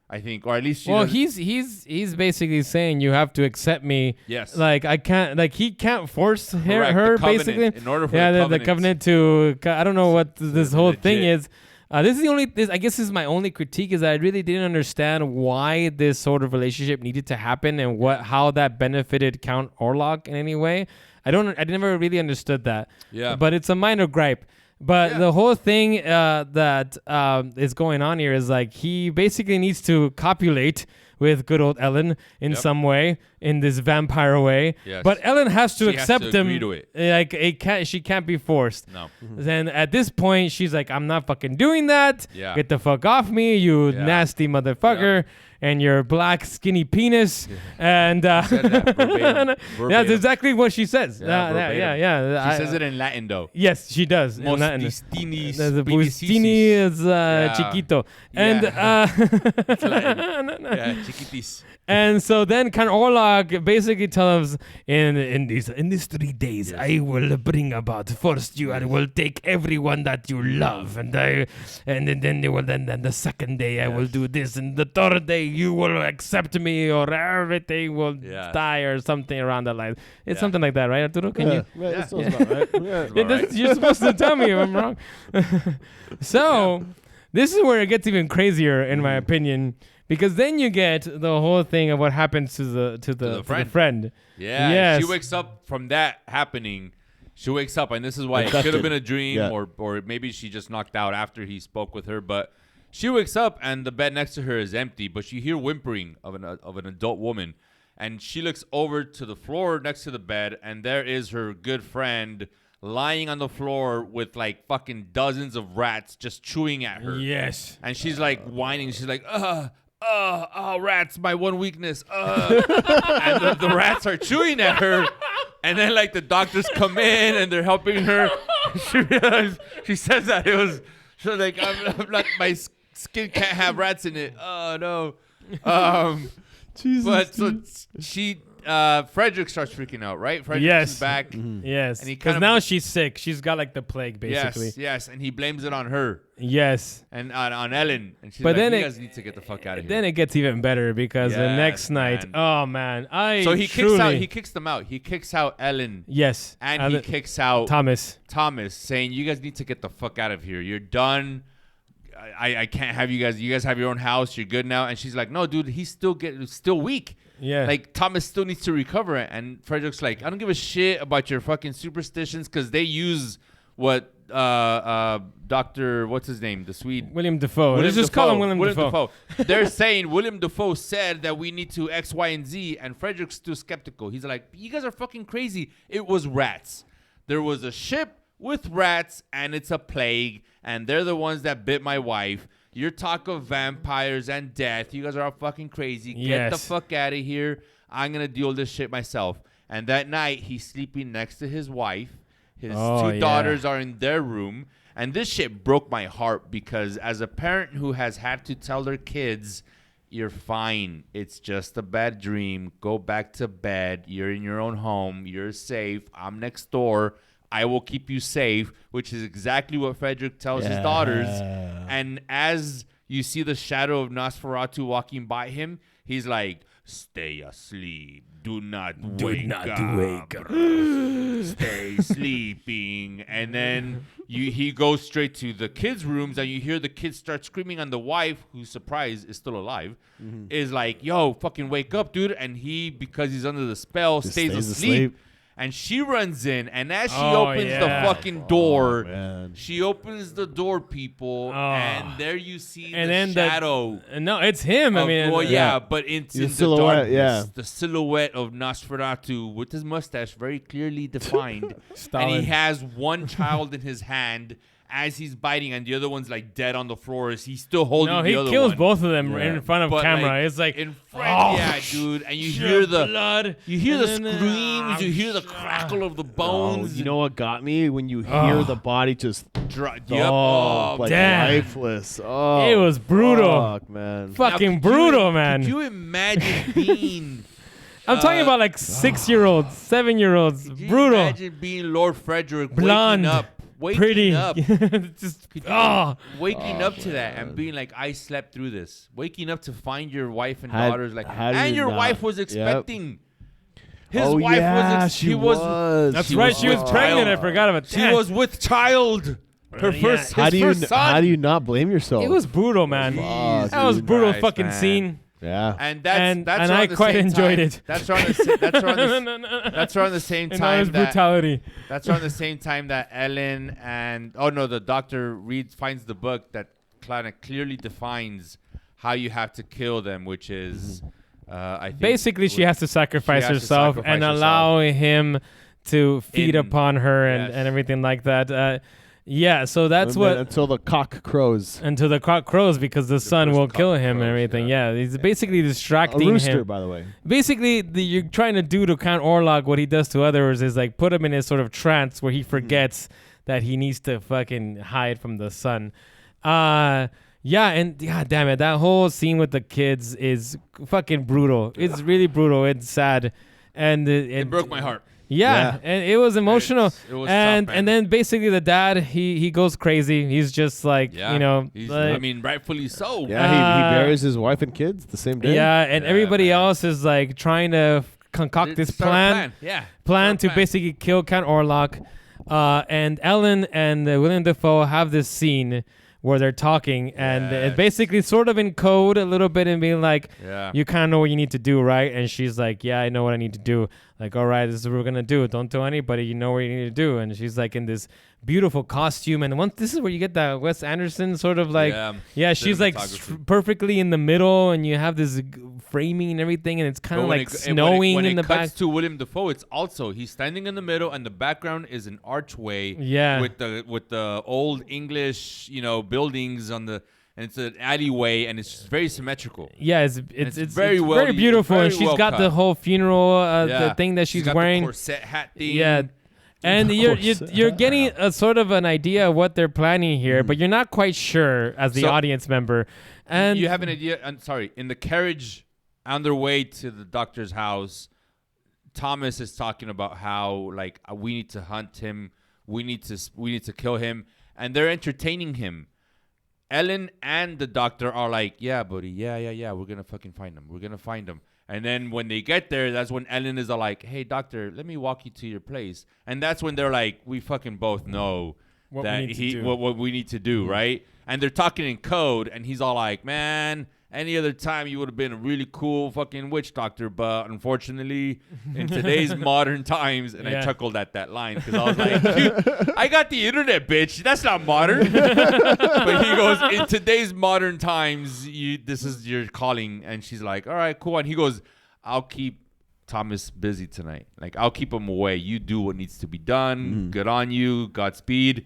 Speaker 5: I think. Or at least she
Speaker 3: Well,
Speaker 5: doesn't-
Speaker 3: he's basically saying you have to accept me.
Speaker 5: Yes.
Speaker 3: Like I can't. Like he can't force her.
Speaker 5: Correct,
Speaker 3: Her
Speaker 5: the covenant,
Speaker 3: basically.
Speaker 5: in order for
Speaker 3: yeah,
Speaker 5: the
Speaker 3: the
Speaker 5: covenant.
Speaker 3: covenant to. I don't know what this whole thing
Speaker 5: legit.
Speaker 3: is. This is the only. I guess this is my only critique is that I really didn't understand why this sort of relationship needed to happen and how that benefited Count Orlok in any way. I never really understood that.
Speaker 5: Yeah.
Speaker 3: But it's a minor gripe. But
Speaker 5: Yeah.
Speaker 3: the whole thing that is going on here is like he basically needs to copulate with good old Ellen in
Speaker 5: Yep.
Speaker 3: some way in this vampire way.
Speaker 5: Yes.
Speaker 3: But Ellen has to
Speaker 5: She has
Speaker 3: accept
Speaker 5: to
Speaker 3: him.
Speaker 5: agree to it.
Speaker 3: Like she can't be forced.
Speaker 5: No.
Speaker 3: Then at this point, she's like, I'm not fucking doing that.
Speaker 5: Yeah.
Speaker 3: Get the fuck off me, you
Speaker 5: Yeah.
Speaker 3: nasty motherfucker. And your black skinny penis. And
Speaker 5: Said that verbatim.
Speaker 3: that's
Speaker 5: Verbatim.
Speaker 3: exactly what she says.
Speaker 5: Yeah, verbatim.
Speaker 3: yeah.
Speaker 5: She says it in Latin though.
Speaker 3: Yes, she does.
Speaker 5: Most
Speaker 3: In Latin.
Speaker 5: distinis,
Speaker 3: The
Speaker 5: spinicisis.
Speaker 3: Bustini is
Speaker 5: Yeah.
Speaker 3: chiquito.
Speaker 5: Yeah.
Speaker 3: And
Speaker 5: Yeah, chiquitis.
Speaker 3: and so then Count Orlok basically tells in these 3 days I will bring about first you I will take everyone that you love and then they will then the second day I will do this and the third day you will accept me or everything will
Speaker 5: Yeah.
Speaker 3: die or something around that line. It's
Speaker 5: Yeah.
Speaker 3: something like that, right, Arturo? Can you?
Speaker 4: Yeah, that sounds
Speaker 5: Yeah.
Speaker 4: about right. Yeah.
Speaker 5: About right.
Speaker 3: You're supposed to tell me if I'm wrong. So this is where it gets even crazier, in my opinion, because then you get the whole thing of what happens to the friend.
Speaker 5: Yeah.
Speaker 3: Yes.
Speaker 5: She wakes up from that happening. She wakes up, and this is why it
Speaker 4: Infected.
Speaker 5: could have been a dream,
Speaker 4: Yeah.
Speaker 5: or maybe she just knocked out after he spoke with her. But she wakes up, and the bed next to her is empty. But she hear whimpering of an adult woman, and she looks over to the floor next to the bed, and there is her good friend lying on the floor with like fucking dozens of rats just chewing at her.
Speaker 3: Yes.
Speaker 5: And she's like whining. She's like, rats, my one weakness. And the rats are chewing at her. And then like the doctors come in and they're helping her. She realized, she says that it was, she's like, I'm not, my skin can't have rats in it. Oh no.
Speaker 4: Jesus.
Speaker 5: But so she, Frederick starts freaking out, right? Frederick
Speaker 3: Yes.
Speaker 5: is back.
Speaker 3: Yes.
Speaker 5: And he
Speaker 3: Because
Speaker 5: kinda-
Speaker 3: now she's sick. She's got like the plague, basically.
Speaker 5: Yes. And he blames it on her
Speaker 3: Yes.
Speaker 5: and on Ellen. And she's
Speaker 3: But
Speaker 5: like,
Speaker 3: then
Speaker 5: you
Speaker 3: it-
Speaker 5: guys need to get the fuck out of here.
Speaker 3: Then it gets even better because the
Speaker 5: Yes,
Speaker 3: next night,
Speaker 5: man.
Speaker 3: oh man,
Speaker 5: So he kicks them out. He kicks out Ellen
Speaker 3: Yes.
Speaker 5: and he kicks out
Speaker 3: Thomas.
Speaker 5: Thomas, saying, you guys need to get the fuck out of here. You're done. I can't have you guys. You guys have your own house. You're good now. And she's like, no, dude, he's still weak.
Speaker 3: Yeah.
Speaker 5: Like Thomas still needs to recover. And Frederick's like, I don't give a shit about your fucking superstitions because they use what Dr. What's his name? The Swede.
Speaker 3: William Dafoe.
Speaker 5: William
Speaker 3: Let's just call him William Dafoe.
Speaker 5: They're saying William Dafoe said that we need to X, Y, and Z, and Frederick's still skeptical. He's like, you guys are fucking crazy. It was rats. There was a ship with rats, and it's a plague, and they're the ones that bit my wife. Your talk of vampires and death. You guys are all fucking crazy. Get the
Speaker 3: Yes.
Speaker 5: fuck out of here. I'm going to deal with this shit myself. And that night, he's sleeping next to his wife. His two daughters are in their room. And this shit broke my heart because as a parent who has had to tell their kids, you're fine. It's just a bad dream. Go back to bed. You're in your own home. You're safe. I'm next door. I will keep you safe, which is exactly what Frederick tells his daughters. And as you see the shadow of Nosferatu walking by him, he's like, stay asleep. Do not wake up. Stay sleeping. And then he goes straight to the kids' rooms, and you hear the kids start screaming, and the wife, who's surprised is still alive, is like, yo, fucking wake up, dude. And he, because he's under the spell, stays asleep. And she runs in, and as she opens the fucking door, she opens the door, people, and there you see
Speaker 3: And
Speaker 5: the
Speaker 3: then
Speaker 5: shadow.
Speaker 3: No, it's him. I mean,
Speaker 5: But it's in the
Speaker 4: silhouette,
Speaker 5: darkness.
Speaker 4: yeah.
Speaker 5: The silhouette of Nosferatu with his mustache very clearly defined. And
Speaker 3: Stalin.
Speaker 5: he has one child in his hand as he's biting, and the other one's like dead on the floor. He's still holding
Speaker 3: No,
Speaker 5: the
Speaker 3: he
Speaker 5: other
Speaker 3: kills
Speaker 5: one.
Speaker 3: both of them in front of
Speaker 5: But,
Speaker 3: camera.
Speaker 5: like,
Speaker 3: It's like
Speaker 5: in front, yeah, dude. And you hear the
Speaker 3: blood.
Speaker 5: you hear the
Speaker 3: And then,
Speaker 5: screams, you hear the crackle of the bones.
Speaker 4: You know what got me? When you hear the body just like
Speaker 3: damn.
Speaker 4: lifeless. Oh,
Speaker 3: It was brutal.
Speaker 4: Fuck, man.
Speaker 3: Fucking brutal, man.
Speaker 5: Could you imagine being?
Speaker 3: I'm talking about like 6-year-olds, 7-year-olds.
Speaker 5: Could you
Speaker 3: Brutal.
Speaker 5: imagine being Lord Frederick,
Speaker 3: Blonde.
Speaker 5: waking
Speaker 3: Pretty.
Speaker 5: up,
Speaker 3: Just,
Speaker 5: Could you waking up to that and being like, I slept through this. Waking up to find your wife and daughters like,
Speaker 4: how do
Speaker 5: and
Speaker 4: you
Speaker 5: your
Speaker 4: not-
Speaker 5: wife was
Speaker 4: Yep.
Speaker 5: expecting. His
Speaker 4: Oh,
Speaker 5: wife
Speaker 4: yeah,
Speaker 5: was.
Speaker 4: she
Speaker 5: He was.
Speaker 4: was.
Speaker 3: That's
Speaker 5: She
Speaker 3: right.
Speaker 5: was
Speaker 3: She was
Speaker 5: with
Speaker 3: pregnant. I
Speaker 5: child.
Speaker 3: forgot about
Speaker 5: She
Speaker 3: that.
Speaker 5: was with child. Her first.
Speaker 4: How
Speaker 5: His
Speaker 4: do you
Speaker 5: first son.
Speaker 4: how do you not blame yourself?
Speaker 3: It was brutal, man.
Speaker 4: Fuck,
Speaker 3: That was
Speaker 4: dude.
Speaker 3: brutal
Speaker 5: Christ,
Speaker 3: fucking
Speaker 5: man.
Speaker 3: scene.
Speaker 4: Yeah.
Speaker 5: And that's
Speaker 3: And
Speaker 5: that's
Speaker 3: I
Speaker 5: around the
Speaker 3: quite
Speaker 5: same
Speaker 3: enjoyed
Speaker 5: time-
Speaker 3: it.
Speaker 5: That's around the that's around the same
Speaker 3: And all his
Speaker 5: time that
Speaker 3: brutality.
Speaker 5: that's around the same time that Ellen and the doctor finds the book that kind of clearly defines how you have to kill them, which is I think
Speaker 3: Basically, she has to sacrifice
Speaker 5: has to
Speaker 3: herself
Speaker 5: sacrifice
Speaker 3: and
Speaker 5: herself.
Speaker 3: allow him to feed
Speaker 5: In-
Speaker 3: upon her
Speaker 5: yes.
Speaker 3: and everything like that. Yeah, so that's
Speaker 4: And
Speaker 3: what
Speaker 4: then until the cock crows.
Speaker 3: until the cock crows because the sun
Speaker 5: first
Speaker 3: will
Speaker 5: cock
Speaker 3: kill him and
Speaker 5: crows,
Speaker 3: everything.
Speaker 5: yeah.
Speaker 3: Yeah, he's basically
Speaker 4: A
Speaker 3: distracting
Speaker 4: rooster,
Speaker 3: him.
Speaker 4: by the way.
Speaker 3: Basically, you're trying to do to Count Orlok what he does to others is like put him in his sort of trance where he forgets that he needs to fucking hide from the sun. Yeah, and god damn it, that whole scene with the kids is fucking brutal. It's really brutal. It's sad, and
Speaker 5: It broke my heart.
Speaker 3: Yeah, and it was emotional.
Speaker 5: It was
Speaker 3: and
Speaker 5: tough, man.
Speaker 3: and then basically the dad he goes crazy. He's just like
Speaker 5: Yeah,
Speaker 3: you know,
Speaker 5: he's-
Speaker 3: like-
Speaker 5: I mean, rightfully so.
Speaker 4: Yeah, he buries his wife and kids the same day.
Speaker 3: yeah, and
Speaker 5: Yeah,
Speaker 3: everybody
Speaker 5: man.
Speaker 3: else is like trying to concoct this
Speaker 5: Start a
Speaker 3: plan
Speaker 5: Yeah.
Speaker 3: plan
Speaker 5: Start
Speaker 3: to
Speaker 5: a
Speaker 3: basically kill Count Orlok. And Ellen and Willem Dafoe have this scene where they're talking, and it's
Speaker 5: Yes.
Speaker 3: basically sort of in code a little bit and being like,
Speaker 5: Yeah.
Speaker 3: you kind of know what you need to do, right? And she's like, yeah, I know what I need to do. Like, all right, this is what we're going to do. Don't tell anybody. You know what you need to do. And she's like in this beautiful costume. And once this is where you get that Wes Anderson sort of like, yeah, she's like
Speaker 5: cinematography.
Speaker 3: perfectly in the middle, and you have this framing and everything, and it's kind of
Speaker 5: But when
Speaker 3: like
Speaker 5: it-
Speaker 3: snowing
Speaker 5: when
Speaker 3: in
Speaker 5: it
Speaker 3: the back.
Speaker 5: cuts to Willem Dafoe, it's also he's standing in the middle, and the background is an archway.
Speaker 3: Yeah.
Speaker 5: With the old English, buildings on the, and it's an alleyway, and it's just very symmetrical.
Speaker 3: Yeah, it's
Speaker 5: very well-
Speaker 3: very beautiful,
Speaker 5: very
Speaker 3: and she's
Speaker 5: well
Speaker 3: got the
Speaker 5: cut.
Speaker 3: whole funeral
Speaker 5: Yeah.
Speaker 3: the thing that
Speaker 5: She's
Speaker 3: she's
Speaker 5: got
Speaker 3: wearing.
Speaker 5: the corset hat thing.
Speaker 3: Yeah, and you're getting a sort of an idea of what they're planning here, but you're not quite sure as the
Speaker 5: So-
Speaker 3: audience member. And
Speaker 5: you have an idea. I'm sorry. In the carriage on their way to the doctor's house, Thomas is talking about how like we need to hunt him. We need to kill him, and they're entertaining him. Ellen and the doctor are like, yeah, buddy, yeah. We're gonna fucking find him. We're gonna find him. And then when they get there, that's when Ellen is all like, hey, doctor, let me walk you to your place. And that's when they're like, we fucking both know
Speaker 3: What we
Speaker 5: that
Speaker 3: need to do.
Speaker 5: what we need to do, right? And they're talking in code, and he's all like, man, any other time you would have been a really cool fucking witch doctor, but unfortunately, in today's modern times, and I
Speaker 3: Yeah.
Speaker 5: chuckled at that line because I was like, dude, I got the internet, bitch. That's not modern. But he goes, in today's modern times, this is your calling. And she's like, all right, cool. And he goes, I'll keep Thomas busy tonight. Like, I'll keep him away. You do what needs to be done. Good on you. Godspeed.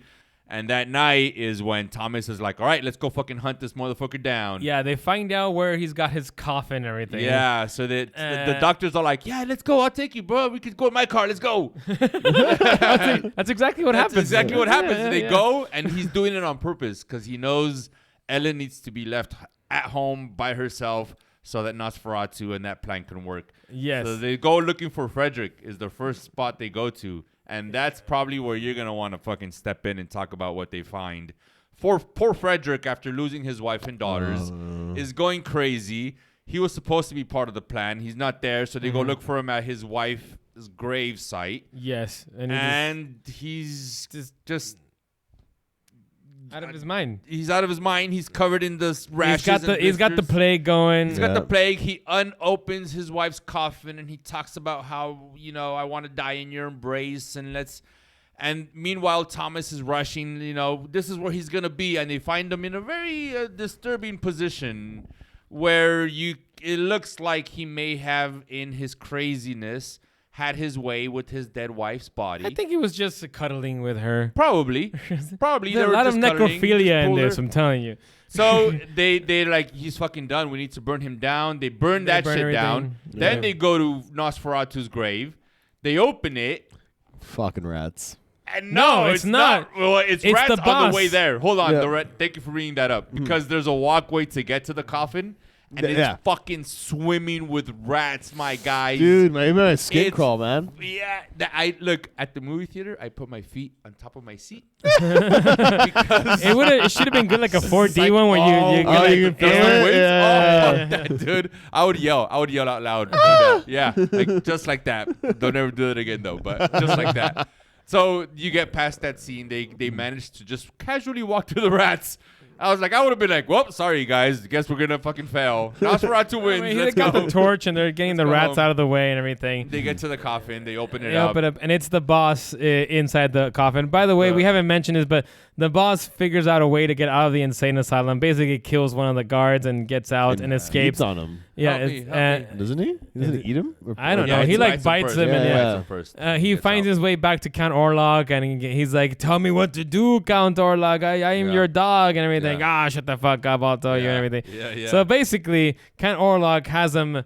Speaker 5: And that night is when Thomas is like, all right, let's go fucking hunt this motherfucker down.
Speaker 3: yeah, they find out where he's got his coffin and everything.
Speaker 5: Yeah, so that the doctors are like, yeah, let's go. I'll take you, bro. We could go in my car. Let's go.
Speaker 3: that's exactly what
Speaker 5: That's
Speaker 3: happens.
Speaker 5: exactly what happens.
Speaker 3: Yeah,
Speaker 5: They
Speaker 3: yeah.
Speaker 5: go, and he's doing it on purpose because he knows Ellen needs to be left at home by herself so that Nosferatu and that plan can work.
Speaker 3: Yes.
Speaker 5: So they go looking for Frederick is the first spot they go to. And that's probably where you're going to want to fucking step in and talk about what they find. Poor Frederick, after losing his wife and daughters, is going crazy. He was supposed to be part of the plan. He's not there, so they go look for him at his wife's grave site.
Speaker 3: Yes, and
Speaker 5: He's just
Speaker 3: out of his mind.
Speaker 5: he's out of his mind. He's covered in the rashes.
Speaker 3: He's got the plague going.
Speaker 5: He's got the plague. He unopens his wife's coffin and he talks about how, I want to die in your embrace and meanwhile, Thomas is rushing, this is where he's going to be. And they find him in a very disturbing position where it looks like he may have, in his craziness, had his way with his dead wife's body.
Speaker 3: I think he was just cuddling with her.
Speaker 5: Probably.
Speaker 3: There's
Speaker 5: They
Speaker 3: a
Speaker 5: were
Speaker 3: lot of
Speaker 5: just cuddling,
Speaker 3: necrophilia
Speaker 5: just
Speaker 3: in
Speaker 5: pulled
Speaker 3: this,
Speaker 5: her.
Speaker 3: I'm telling you.
Speaker 5: So they like, he's fucking done. We need to burn him down. They burn that
Speaker 3: burn
Speaker 5: shit
Speaker 3: everything.
Speaker 5: down.
Speaker 3: Yeah.
Speaker 5: Then they go to Nosferatu's grave. They open it.
Speaker 4: Fucking rats.
Speaker 5: And
Speaker 3: No,
Speaker 5: no,
Speaker 3: it's not.
Speaker 5: Well, it's
Speaker 3: It's
Speaker 5: rats
Speaker 3: the
Speaker 5: on the
Speaker 3: boss.
Speaker 5: way there. Hold on,
Speaker 4: Yeah.
Speaker 5: thank you for reading that up. Because there's a walkway to get to the coffin. And it's
Speaker 4: Yeah.
Speaker 5: fucking swimming with rats, my guys.
Speaker 4: Dude, my escape
Speaker 5: It's-
Speaker 4: crawl, man.
Speaker 5: Yeah, I look at the movie theater. I put my feet on top of my seat because
Speaker 3: It should have been good like a 4D one where you
Speaker 4: Oh,
Speaker 3: like,
Speaker 4: you can feel
Speaker 5: air
Speaker 4: it?
Speaker 5: waves.
Speaker 4: Yeah.
Speaker 5: Oh, fuck that, dude. I would yell out loud. Yeah, like just like that. Don't ever do it again though, but just like that. So you get past that scene. They manage to just casually walk to the rats. I was like, I would have been like, well, sorry, guys. Guess we're going to fucking fail. Nosferatu wins.
Speaker 3: I mean, they
Speaker 5: Let's
Speaker 3: got
Speaker 5: go.
Speaker 3: the torch and they're getting the
Speaker 5: go
Speaker 3: rats
Speaker 5: home.
Speaker 3: out of the way and everything.
Speaker 5: They get to the coffin. They open it
Speaker 3: They
Speaker 5: up.
Speaker 3: open up, and it's the boss inside the coffin. By the way, we haven't mentioned this, but the boss figures out a way to get out of the insane asylum. Basically, kills one of the guards and gets out and escapes.
Speaker 4: Eats on him,
Speaker 3: Yeah,
Speaker 5: Help me,
Speaker 3: it's,
Speaker 5: help me.
Speaker 4: doesn't he? Doesn't he eat him?
Speaker 3: I don't
Speaker 5: Yeah,
Speaker 3: know. He
Speaker 5: it's
Speaker 3: like bites
Speaker 5: first.
Speaker 3: him, and
Speaker 4: Yeah.
Speaker 5: Bites him first.
Speaker 3: he
Speaker 5: Gets
Speaker 3: finds
Speaker 5: out.
Speaker 3: his way back to Count Orlok, and he's like, "Tell me what to do, Count Orlok. I am
Speaker 5: Yeah.
Speaker 3: your dog," and everything.
Speaker 5: Yeah.
Speaker 3: Shut the fuck up. I'll tell you and everything.
Speaker 5: Yeah, yeah.
Speaker 3: So basically, Count Orlok has him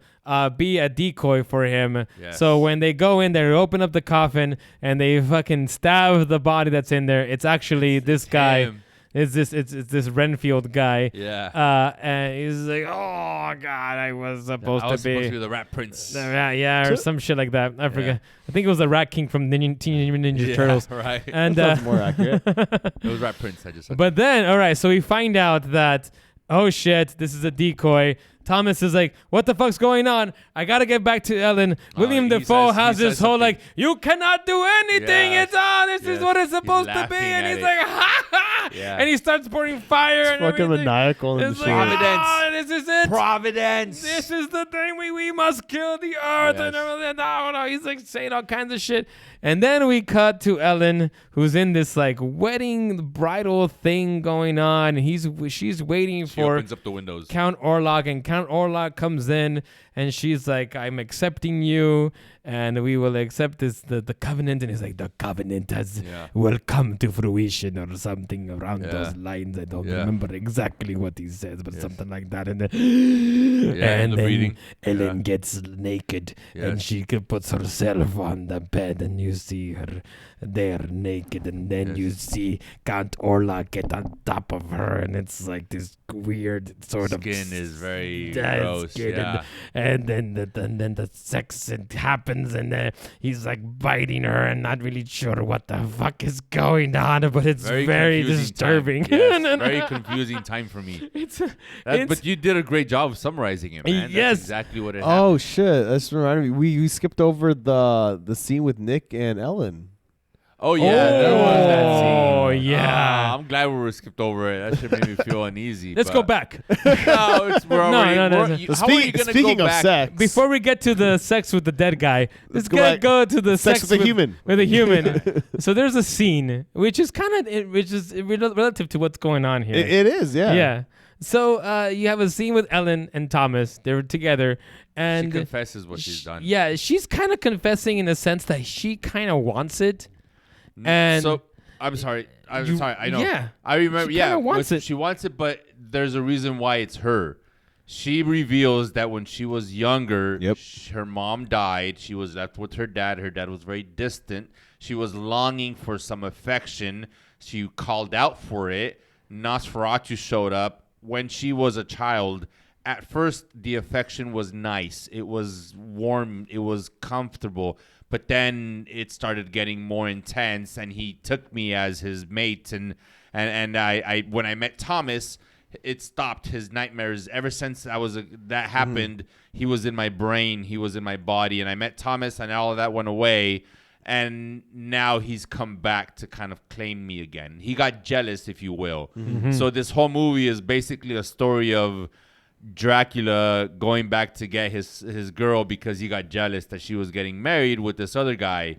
Speaker 3: be a decoy for him.
Speaker 5: Yes.
Speaker 3: So when they go in there, open up the coffin, and they fucking stab the body that's in there. It's actually this guy.
Speaker 5: him.
Speaker 3: It's this Renfield guy.
Speaker 5: Yeah.
Speaker 3: And he's like, "Oh God, I was supposed
Speaker 5: I was
Speaker 3: to be."
Speaker 5: supposed to be the Rat Prince.
Speaker 3: Yeah, or some shit like that. I forget. I think it was the Rat King from Teenage Mutant Ninja Turtles.
Speaker 5: Right.
Speaker 3: And
Speaker 4: Sounds more accurate.
Speaker 5: It was Rat Prince. I just said.
Speaker 3: but then, all right, so we find out that, oh shit, this is a decoy. Thomas is like, what the fuck's going on? I gotta get back to Ellen. William
Speaker 5: he
Speaker 3: Dafoe
Speaker 5: says-
Speaker 3: has
Speaker 5: he
Speaker 3: this
Speaker 5: says
Speaker 3: whole
Speaker 5: something.
Speaker 3: like, you cannot do anything.
Speaker 5: Yes,
Speaker 3: This is
Speaker 5: yes.
Speaker 3: what it's
Speaker 5: He's
Speaker 3: supposed to be.
Speaker 5: laughing
Speaker 3: And
Speaker 5: at
Speaker 3: he's
Speaker 5: it.
Speaker 3: like, ha ha.
Speaker 5: Yeah.
Speaker 3: And he starts pouring fire and
Speaker 4: Fucking
Speaker 3: everything.
Speaker 4: maniacal and
Speaker 3: It's
Speaker 4: shit.
Speaker 3: like,
Speaker 5: Providence.
Speaker 3: this is it.
Speaker 5: Providence.
Speaker 3: This is the thing. We must kill the earth and
Speaker 5: Yes.
Speaker 3: everything. No, he's like saying all kinds of shit. And then we cut to Ellen, who's in this like wedding bridal thing going on. And she's waiting
Speaker 5: She
Speaker 3: for
Speaker 5: opens up the windows.
Speaker 3: Count Orlok, and Count Orlok comes in, and she's like, "I'm accepting you, and we will accept the covenant." And he's like, "The covenant will come to fruition," or something around those lines. I don't remember exactly what he says, but something like that. And then,
Speaker 5: in the
Speaker 3: then
Speaker 5: reading.
Speaker 3: Ellen gets naked, and she puts herself on the bed, and you see her there naked, and then you see Count Orlok get on top of her, and it's like this weird sort of
Speaker 5: Skin is very
Speaker 3: Yeah, it's
Speaker 5: gross.
Speaker 3: good.
Speaker 5: Yeah.
Speaker 3: And then the sex happens, and he's like biting her and not really sure what the fuck is going on, but it's very
Speaker 5: confusing
Speaker 3: disturbing.
Speaker 5: Time. Yes, very confusing time for me.
Speaker 3: It's
Speaker 5: But you did a great job of summarizing it, man.
Speaker 3: Yes.
Speaker 5: That's exactly what it happened.
Speaker 4: Oh shit! That's reminded me. We skipped over the scene with Nick and Ellen.
Speaker 5: Oh yeah, there was that scene.
Speaker 3: Oh, yeah.
Speaker 5: I'm glad we were skipped over it. That should make me feel uneasy.
Speaker 3: Let's
Speaker 5: but-
Speaker 3: go back.
Speaker 5: No, it's, we're already,
Speaker 3: no,
Speaker 5: we're-
Speaker 3: no.
Speaker 5: you- how are you gonna
Speaker 4: Speaking
Speaker 5: go
Speaker 4: of
Speaker 5: back?
Speaker 4: sex,
Speaker 3: Before we get to the sex with the dead guy, let's
Speaker 4: go
Speaker 3: go,
Speaker 4: back.
Speaker 3: go to the
Speaker 4: Sex
Speaker 3: sex
Speaker 4: with a human.
Speaker 3: With a human. So there's a scene which is relative to what's going on here.
Speaker 4: it is, yeah.
Speaker 3: Yeah. So you have a scene with Ellen and Thomas. They're together, and
Speaker 5: She confesses what she's done.
Speaker 3: Yeah, she's kind of confessing in the sense that she kind of wants it. And
Speaker 5: so I'm sorry. I'm sorry. I know.
Speaker 3: yeah.
Speaker 5: I remember.
Speaker 3: She
Speaker 5: Yeah,
Speaker 3: kinda wants it.
Speaker 5: She wants it, but there's a reason why it's her. She reveals that when she was younger,
Speaker 4: Yep.
Speaker 5: her mom died. She was left with her dad. Her dad was very distant. She was longing for some affection. She called out for it. Nosferatu showed up when she was a child. At first, the affection was nice. It was warm. It was comfortable. But then it started getting more intense, and he took me as his mate. And I when I met Thomas, it stopped his nightmares. Ever since that happened, he was in my brain. He was in my body. And I met Thomas, and all of that went away. And now he's come back to kind of claim me again. He got jealous, if you will. So this whole movie is basically a story of Dracula going back to get his girl because he got jealous that she was getting married with this other guy,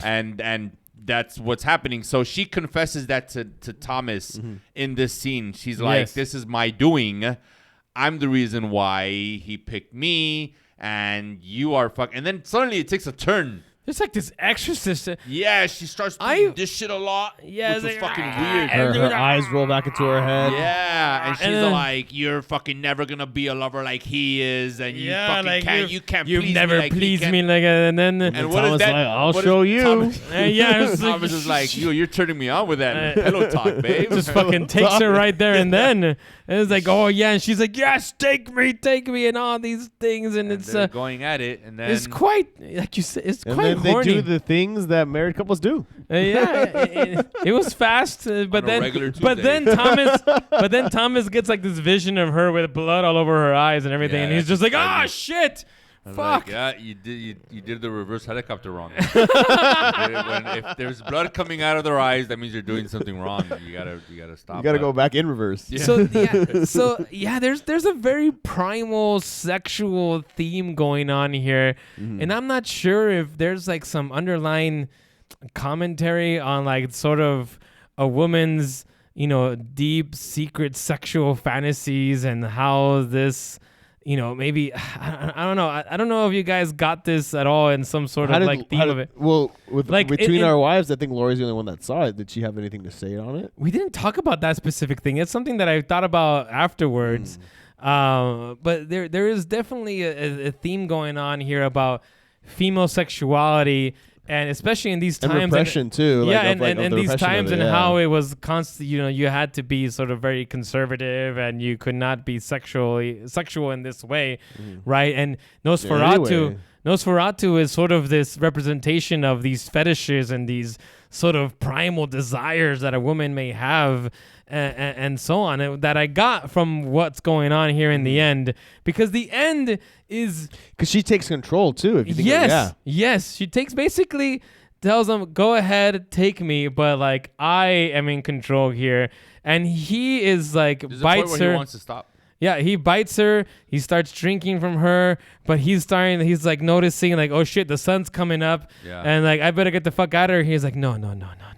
Speaker 5: and that's what's happening. So she confesses that to Thomas in this scene. She's like,
Speaker 3: Yes.
Speaker 5: "This is my doing. I'm the reason why he picked me, and you are fuck." And then suddenly it takes a turn.
Speaker 3: there's like this exorcist.
Speaker 5: Yeah, she starts doing this shit a lot,
Speaker 3: Yeah,
Speaker 5: which was
Speaker 3: it's like,
Speaker 5: fucking weird.
Speaker 4: Her eyes roll back into her head.
Speaker 5: Yeah, and she's
Speaker 3: then-
Speaker 5: like, "You're fucking never gonna be a lover like he is, and you fucking can't. You can't.
Speaker 3: You've
Speaker 5: please
Speaker 3: never
Speaker 5: me like he
Speaker 3: pleased
Speaker 5: can."
Speaker 3: me like, and then
Speaker 5: And what is
Speaker 4: Thomas
Speaker 5: that?
Speaker 4: like, I'll
Speaker 5: what is-
Speaker 4: show you.
Speaker 5: Thomas,
Speaker 3: yeah, it's like-
Speaker 5: Thomas is like, "You're turning me on with that pillow talk, babe."
Speaker 3: just fucking takes her right there and then. And it's like, oh yeah, and she's like, yes, take me, and all these things, and
Speaker 5: And
Speaker 3: it's
Speaker 5: they're going at it, and then
Speaker 3: it's quite like you said, it's
Speaker 4: And
Speaker 3: quite
Speaker 4: then they
Speaker 3: horny.
Speaker 4: do the things that married couples do.
Speaker 3: It was fast, but
Speaker 5: On a
Speaker 3: then
Speaker 5: regular
Speaker 3: but then Thomas gets like this vision of her with blood all over her eyes and everything, and
Speaker 5: Yeah,
Speaker 3: he's just like,
Speaker 5: it's
Speaker 3: ah,
Speaker 5: crazy.
Speaker 3: shit. Fuck.
Speaker 5: Yeah, you did the reverse helicopter wrong. If there's blood coming out of their eyes, that means you're doing something wrong. You gotta stop.
Speaker 4: You gotta go back in reverse.
Speaker 5: Yeah.
Speaker 3: There's a very primal sexual theme going on here, and I'm not sure if there's like some underlying commentary on like sort of a woman's deep secret sexual fantasies and how this. Maybe I don't know. I don't know if you guys got this at all in some sort of theme of it.
Speaker 4: Well, between our wives, I think Lori's the only one that saw it. Did she have anything to say on it?
Speaker 3: We didn't talk about that specific thing. It's something that I thought about afterwards. But there is definitely a theme going on here about female sexuality. And especially in these times,
Speaker 4: and repression too.
Speaker 3: Yeah, and these times and how it was constant. You had to be sort of very conservative, and you could not be sexual in this way, right? And Nosferatu is sort of this representation of these fetishes and these sort of primal desires that a woman may have, and so on. And that I got from what's going on here in the end, because the end is
Speaker 4: because she takes control too. If you think
Speaker 3: yes, she basically tells him, "Go ahead, take me," but like I am in control here, and he is like
Speaker 5: There's
Speaker 3: bites
Speaker 5: a point where
Speaker 3: her.
Speaker 5: He wants to stop.
Speaker 3: Yeah, he bites her. He starts drinking from her, but he's like noticing like, oh shit, the sun's coming up, and like I better get the fuck out of here. He's like, no,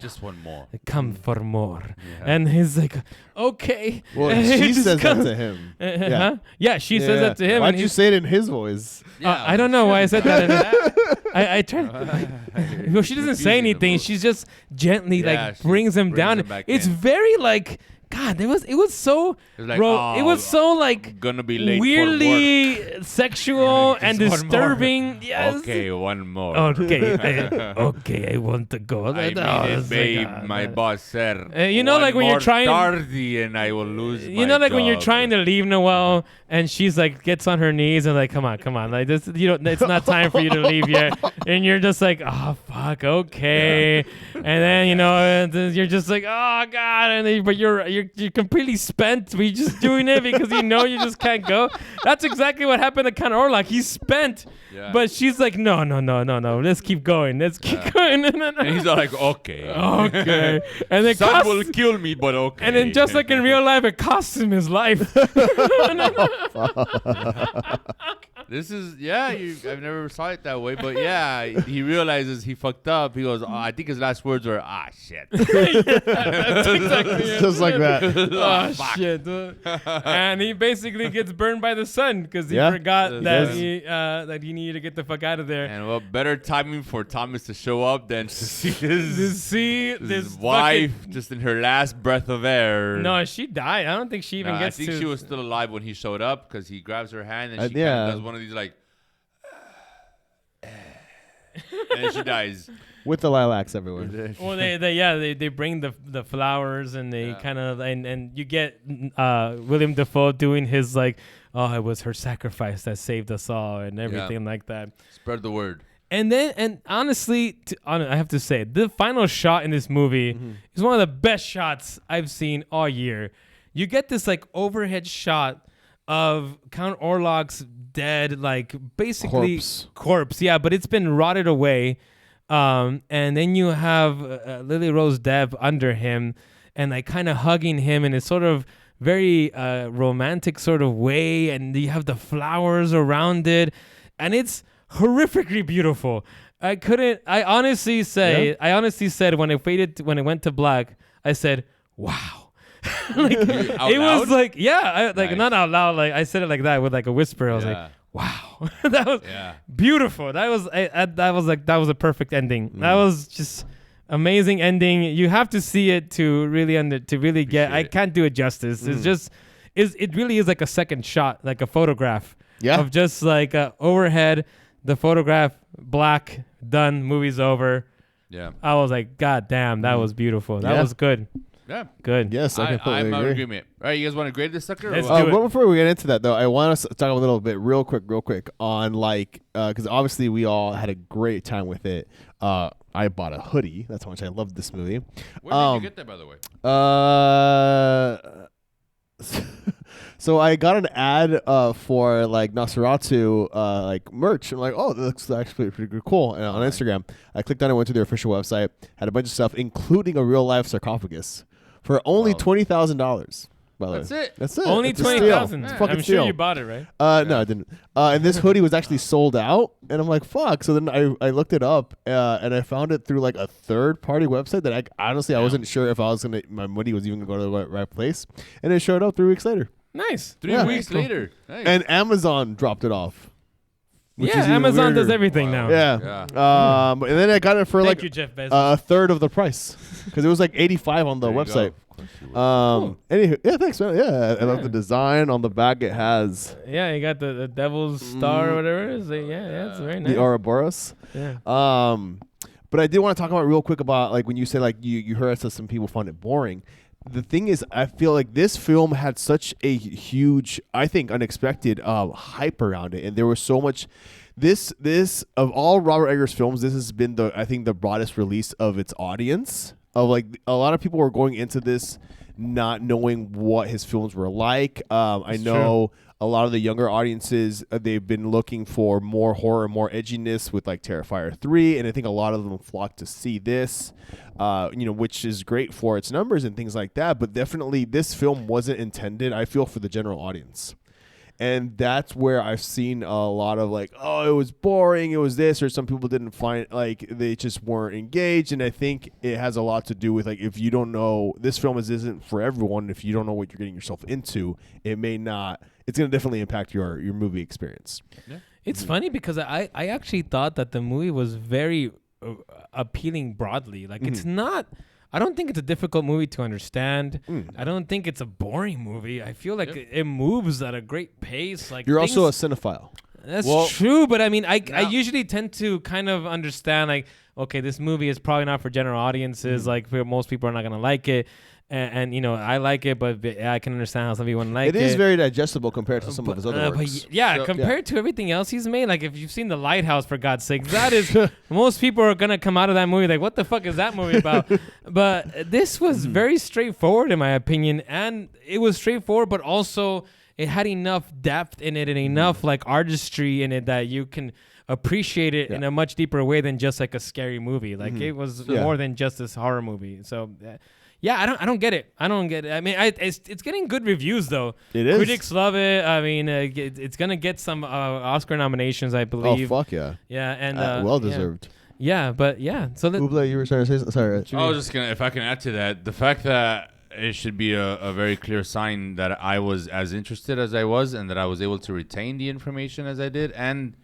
Speaker 5: just one more.
Speaker 3: Come for more, and he's like, okay.
Speaker 4: Well, she says that to him.
Speaker 3: Yeah, she says that to him.
Speaker 4: Why'd you say it in his voice?
Speaker 3: I don't know why I said that. I tried. Well, she doesn't say anything. She's just gently brings him down. It's very like. God, it was so it was so like
Speaker 5: gonna be late
Speaker 3: weirdly sexual and disturbing. Yes.
Speaker 5: Okay, one more.
Speaker 3: Okay, I want to go.
Speaker 5: I mean it, babe. My boss said.
Speaker 3: Like when you're trying
Speaker 5: tardy and I will lose.
Speaker 3: Like when you're trying to leave Noelle and she's like gets on her knees and like, come on, like this. It's not time for you to leave yet, and you're just like, oh fuck, okay, and then you're just like, oh god, but you're completely spent. We just doing it because you just can't go. That's exactly what happened to Count Orlok. He's spent, but she's like, no. Let's keep going. Let's keep going.
Speaker 5: And he's all like, okay.
Speaker 3: And then
Speaker 5: Sun will kill me, but okay.
Speaker 3: And then just like in real life, it costs him his life.
Speaker 5: This is I've never saw it that way, but he realizes he fucked up. He goes, I think his last words were, shit.
Speaker 3: That's exactly it.
Speaker 4: Just like that.
Speaker 3: Shit. And he basically gets burned by the sun because he forgot that he needed to get the fuck out of there.
Speaker 5: And what better timing for Thomas to show up than to see his
Speaker 3: wife
Speaker 5: just in her last breath of air.
Speaker 3: No, she died. I don't think she even gets to.
Speaker 5: I think she was still alive when he showed up because he grabs her hand and she kind of does one of these like, and then she dies.
Speaker 4: With the lilacs everywhere.
Speaker 3: Well, they bring the flowers and they kind of and you get Willem Dafoe doing his like, oh, it was her sacrifice that saved us all and everything like that.
Speaker 5: Spread the word.
Speaker 3: And honestly, I have to say, the final shot in this movie is one of the best shots I've seen all year. You get this like overhead shot of Count Orlok's dead, like basically corpse. Yeah, but it's been rotted away. And then you have Lilly-Rose Depp under him and like kind of hugging him in a sort of very romantic sort of way. And you have the flowers around it. And it's horrifically beautiful. I honestly said when it went to black, I said, wow. Like it was like, nice. Not out loud. Like I said it like that with like a whisper. I was like, wow, that was beautiful. That was a perfect ending. That was just amazing ending. You have to see it to really get. I can't do it justice. It's just it really is like a second shot, like a photograph of just like overhead, the photograph, black, done, movie's over. Yeah, I was like, God damn, that was beautiful. That was good. Yeah, good.
Speaker 4: Yes, I completely agree.
Speaker 5: I'm in agreement. All right, you guys want to grade this sucker?
Speaker 3: Let's do it.
Speaker 4: Well, before we get into that, though, I want us to talk a little bit real quick on like, because obviously we all had a great time with it. I bought a hoodie. That's how much I loved this movie.
Speaker 5: Where did you get that, by the way?
Speaker 4: So I got an ad for like Nosferatu like merch. I'm like, oh, that looks actually pretty cool. And on Instagram, I clicked on it, went to their official website, had a bunch of stuff, including a real life sarcophagus, for only $20,000.
Speaker 5: That's it.
Speaker 4: That's it.
Speaker 3: Only
Speaker 4: It's a steal.
Speaker 3: 20,000.
Speaker 4: It's a fucking
Speaker 3: I'm sure
Speaker 4: steal.
Speaker 3: you bought it, right?
Speaker 4: No, I didn't. And this hoodie was actually sold out, and I'm like, fuck. So then I looked it up, and I found it through like a third party website that I wasn't sure if my money was even going to go to the right place, and it showed up 3 weeks later.
Speaker 3: Nice.
Speaker 5: 3 weeks later. Nice.
Speaker 4: And Amazon dropped it off. Which
Speaker 3: Yeah,
Speaker 4: is even
Speaker 3: Amazon
Speaker 4: weirder.
Speaker 3: does everything now.
Speaker 4: Yeah. And then I got it for
Speaker 3: Thank
Speaker 4: like
Speaker 3: you, Jeff Bezos.
Speaker 4: a third of the price because it was like $85 on the
Speaker 5: There you
Speaker 4: website.
Speaker 5: go. Of course you would.
Speaker 4: Anywho, yeah, thanks, man. Yeah, I love the design on the back. It has
Speaker 3: Yeah, you got the devil's star or whatever it is. Yeah, it's very nice.
Speaker 4: the Ouroboros.
Speaker 3: Yeah.
Speaker 4: But I did want to talk about real quick about like when you said like you heard that some people found it boring. The thing is, I feel like this film had such a huge, I think, unexpected hype around it, and there was so much. This of all Robert Eggers' films, this has been the broadest release of its audience. Of like a lot of people were going into this not knowing what his films were like. I know a lot of the younger audiences, they've been looking for more horror, more edginess with like Terrifier 3, and I think a lot of them flocked to see this, which is great for its numbers and things like that. But definitely, this film wasn't intended, I feel, for the general audience. And that's where I've seen a lot of like, oh, it was boring, it was this, or some people didn't find, like, they just weren't engaged. And I think it has a lot to do with, like, if you don't know, this film isn't for everyone. If you don't know what you're getting yourself into, it's going to definitely impact your movie experience.
Speaker 5: Yeah.
Speaker 3: It's funny because I actually thought that the movie was very appealing broadly. Like, it's not... I don't think it's a difficult movie to understand. I don't think it's a boring movie. I feel like it moves at a great pace. Like
Speaker 4: You're also a cinephile.
Speaker 3: That's true, but I mean, I usually tend to kind of understand, like, okay, this movie is probably not for general audiences. Like, most people are not going to like it. And I like it, but I can understand how some people wouldn't like it.
Speaker 4: It is very digestible compared to some of his other works.
Speaker 3: Compared to everything else he's made, like if you've seen The Lighthouse, for God's sake, that is, most people are going to come out of that movie like, what the fuck is that movie about? But this was very straightforward, in my opinion, and it was straightforward, but also it had enough depth in it and enough like artistry in it that you can appreciate it in a much deeper way than just like a scary movie. Like it was more than just this horror movie. So... yeah, I don't get it. I mean, it's getting good reviews though.
Speaker 4: It is.
Speaker 3: Critics love it. I mean, it's gonna get some Oscar nominations, I believe.
Speaker 4: Oh fuck yeah.
Speaker 3: Yeah, and
Speaker 4: well deserved.
Speaker 3: Yeah, but yeah. So
Speaker 4: Ubla, you were trying to say something. Sorry.
Speaker 5: I was just gonna, if I can add to that, the fact that it should be a very clear sign that I was as interested as I was, and that I was able to retain the information as I did, and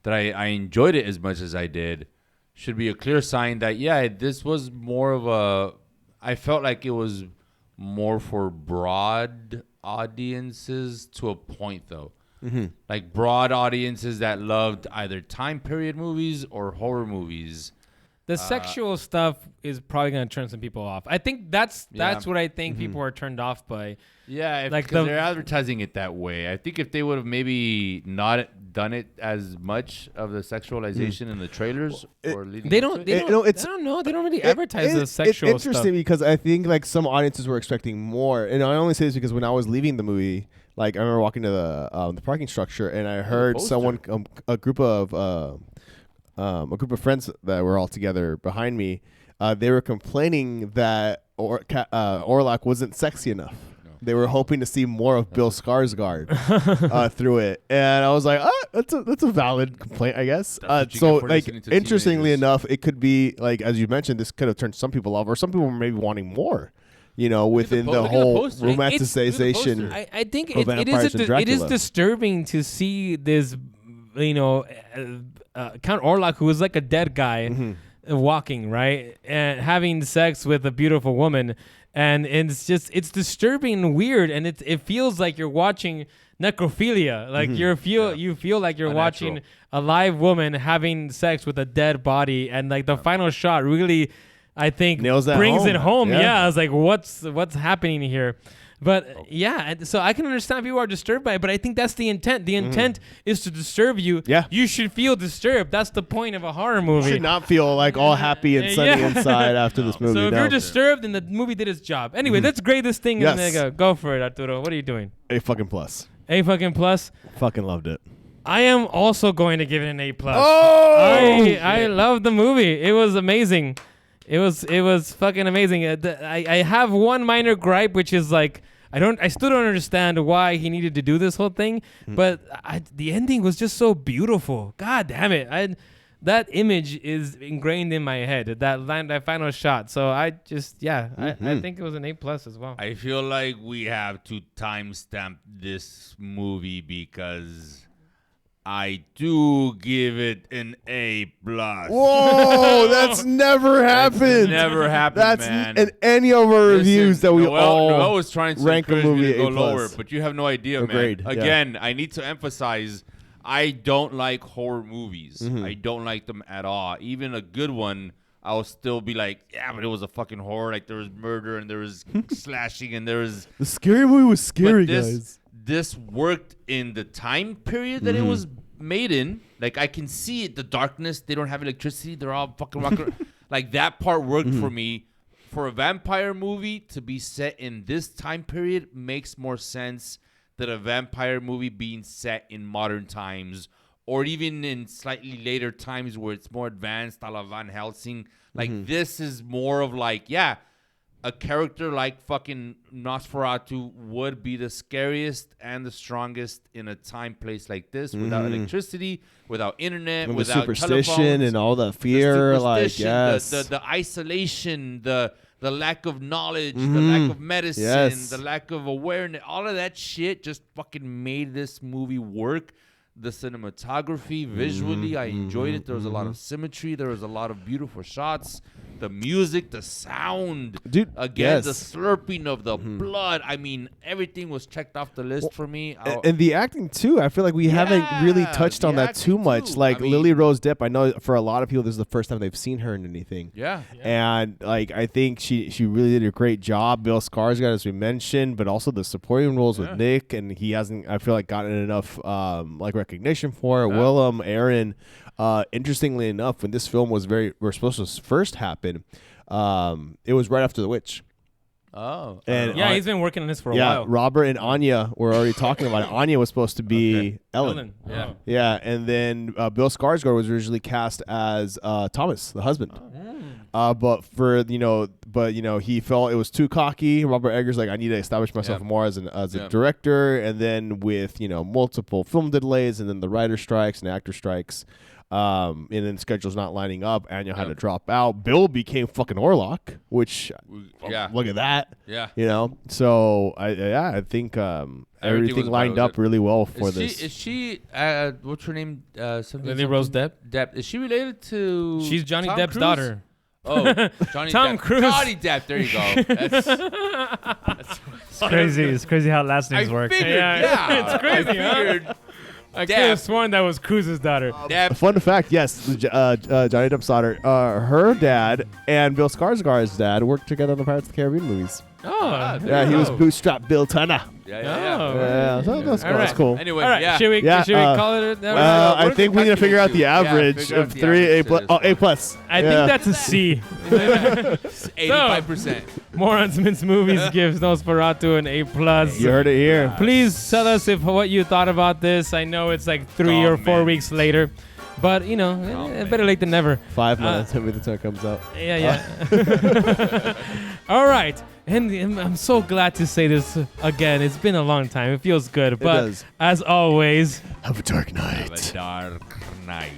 Speaker 5: that I enjoyed it as much as I did, should be a clear sign that this was more of a. I felt like it was more for broad audiences to a point, though. Like broad audiences that loved either time period movies or horror movies.
Speaker 3: The sexual stuff is probably going to turn some people off. I think that's what I think people are turned off by.
Speaker 5: Yeah,
Speaker 3: like
Speaker 5: they're advertising it that way. I think if they would have maybe not done it as much of the sexualization in the trailers or leading
Speaker 3: They
Speaker 5: up
Speaker 3: don't.
Speaker 5: to it.
Speaker 3: They don't. I don't know. They don't really advertise the sexual
Speaker 4: It's interesting
Speaker 3: stuff.
Speaker 4: because I think like some audiences were expecting more, and I only say this because when I was leaving the movie, like I remember walking to the parking structure, and I heard someone, a group of friends that were all together behind me, they were complaining that Orlok wasn't sexy enough. They were hoping to see more of Bill Skarsgård through it, and I was like, that's a valid complaint, I guess. So, like, interestingly enough, it could be like, as you mentioned, this could have turned some people off, or some people were maybe wanting more. Within the whole romanticization.
Speaker 3: I think
Speaker 4: of vampires and
Speaker 3: it is
Speaker 4: Dracula.
Speaker 3: disturbing to see this, Count Orlok, who is like a dead guy, walking, right, and having sex with a beautiful woman. And it's disturbing and weird, and it feels like you're watching necrophilia. Like you feel like you're watching a live woman having sex with a dead body, and like the final shot really, I think,
Speaker 4: Nails that
Speaker 3: brings
Speaker 4: home.
Speaker 3: it home.
Speaker 4: Yeah.
Speaker 3: I was like, what's happening here? But yeah, and so I can understand people are disturbed by it, but I think that's the intent. The intent is to disturb you.
Speaker 4: Yeah.
Speaker 3: You should feel disturbed. That's the point of a horror movie.
Speaker 4: You should not feel like all happy and sunny inside after this movie.
Speaker 3: So if
Speaker 4: no.
Speaker 3: you're disturbed, then the movie did its job. Anyway, let's grade this thing and
Speaker 4: Yes.
Speaker 3: then go for it, Arturo. What are you doing?
Speaker 4: A fucking plus.
Speaker 3: A fucking plus.
Speaker 4: Fucking loved it.
Speaker 3: I am also going to give it an A plus.
Speaker 4: Oh!
Speaker 3: I love the movie. It was amazing. It was fucking amazing. I have one minor gripe, which is like I still don't understand why he needed to do this whole thing, but the ending was just so beautiful. God damn it. That image is ingrained in my head, that final shot. So I just, I think it was an A plus as well.
Speaker 5: I feel like we have to timestamp this movie because I do give it an A plus.
Speaker 4: Whoa, that's never happened.
Speaker 5: Never happened,
Speaker 4: That's
Speaker 5: man.
Speaker 4: in any of our reviews that we all
Speaker 5: Noel was trying to
Speaker 4: rank a
Speaker 5: encourage me
Speaker 4: movie
Speaker 5: to go
Speaker 4: A+.
Speaker 5: lower, but you have no idea,
Speaker 4: Agreed,
Speaker 5: man.
Speaker 4: yeah.
Speaker 5: Again, I need to emphasize, I don't like horror movies.
Speaker 4: Mm-hmm.
Speaker 5: I don't like them at all. Even a good one, I'll still be like, yeah, but it was a fucking horror. Like there was murder and there was slashing and there was.
Speaker 4: The scary movie was scary,
Speaker 5: But
Speaker 4: guys.
Speaker 5: this worked in the time period that it was made in. Like I can see it, the darkness. They don't have electricity. They're all fucking rocking. Like that part worked for me. For a vampire movie to be set in this time period makes more sense than a vampire movie being set in modern times or even in slightly later times where it's more advanced, a la Van Helsing. Like this is more of like, a character like fucking Nosferatu would be the scariest and the strongest in a time place like this without electricity, without internet,
Speaker 4: And the
Speaker 5: without
Speaker 4: superstition
Speaker 5: telephones,
Speaker 4: and all the
Speaker 5: the
Speaker 4: fear, like,
Speaker 5: superstition,
Speaker 4: yes.
Speaker 5: the isolation, the lack of knowledge, the lack of medicine,
Speaker 4: Yes.
Speaker 5: the lack of awareness, all of that shit just fucking made this movie work. The cinematography, visually, I enjoyed it. There was a lot of symmetry. There was a lot of beautiful shots. The music, the sound.
Speaker 4: Dude,
Speaker 5: Again,
Speaker 4: yes.
Speaker 5: the slurping of the blood. I mean, everything was checked off the list for me.
Speaker 4: And the acting too. I feel like we haven't really touched
Speaker 5: the
Speaker 4: on that too
Speaker 5: acting
Speaker 4: much.
Speaker 5: too.
Speaker 4: Like
Speaker 5: I mean-
Speaker 4: Lilly-Rose Depp, I know for a lot of people this is the first time they've seen her in anything.
Speaker 5: Yeah.
Speaker 4: And like I think she really did a great job. Bill Skarsgård, as we mentioned, but also the supporting roles with Nick, and he hasn't, I feel like, gotten enough like recognition for it. Willem, Aaron. Interestingly enough, when this film was supposed to first happen, it was right after The Witch.
Speaker 5: Oh.
Speaker 4: And
Speaker 3: He's been working on this for a while.
Speaker 4: Robert and Anya were already talking about it. Anya was supposed to be Ellen.
Speaker 3: Yeah.
Speaker 4: Yeah, and then Bill Skarsgård was originally cast as Thomas, the husband. But he felt it was too cocky. Robert Eggers like, I need to establish myself more as a director. And then with multiple film delays, and then the writer strikes and actor strikes, and then schedules not lining up, Anya had to drop out. Bill became fucking Orlok, which look at that.
Speaker 5: Yeah.
Speaker 4: So I think everything
Speaker 5: was
Speaker 4: lined up really well for this.
Speaker 5: Is she what's her name?
Speaker 3: Lily-Rose Depp?
Speaker 5: Depp. Is she related to?
Speaker 3: She's Johnny
Speaker 5: Tom
Speaker 3: Depp's
Speaker 5: Cruise?
Speaker 3: daughter.
Speaker 5: Oh, Johnny
Speaker 3: Tom
Speaker 5: Depp.
Speaker 3: Cruise.
Speaker 5: Johnny Depp. There you go.
Speaker 6: It's crazy. It's crazy how last names work.
Speaker 5: Figured,
Speaker 3: Yeah. It's crazy,
Speaker 5: I
Speaker 3: huh?
Speaker 5: figured
Speaker 3: I could have sworn that was Cruz's daughter.
Speaker 5: Depp.
Speaker 4: Fun fact, yes, Johnny Depp's daughter, her dad and Bill Skarsgård's dad worked together on the Pirates of the Caribbean movies.
Speaker 3: Oh,
Speaker 4: Yeah, he was bootstrap Bill Turner.
Speaker 5: Yeah.
Speaker 3: Oh.
Speaker 4: Yeah, so that's cool.
Speaker 3: All
Speaker 4: That's
Speaker 3: right.
Speaker 4: cool.
Speaker 5: Anyway,
Speaker 3: All right,
Speaker 5: yeah.
Speaker 3: should we call it?
Speaker 4: I think we need to figure out the average
Speaker 5: figure out
Speaker 4: of
Speaker 5: the
Speaker 4: 3
Speaker 5: average
Speaker 4: A+.
Speaker 5: to this
Speaker 4: A plus.
Speaker 3: I think that's a C.
Speaker 5: 85%.
Speaker 3: Morons Mince Movies gives Nosferatu an A plus.
Speaker 4: You heard it here.
Speaker 3: Please tell us what you thought about this. I know it's like 3 or 4
Speaker 5: Comment.
Speaker 3: weeks later, but better late than never.
Speaker 4: 5 minutes every time it comes out.
Speaker 3: Yeah. All right. And I'm so glad to say this again. It's been a long time. It feels good. But
Speaker 4: does.
Speaker 3: as always,
Speaker 4: Have a dark night.
Speaker 5: Have a dark night.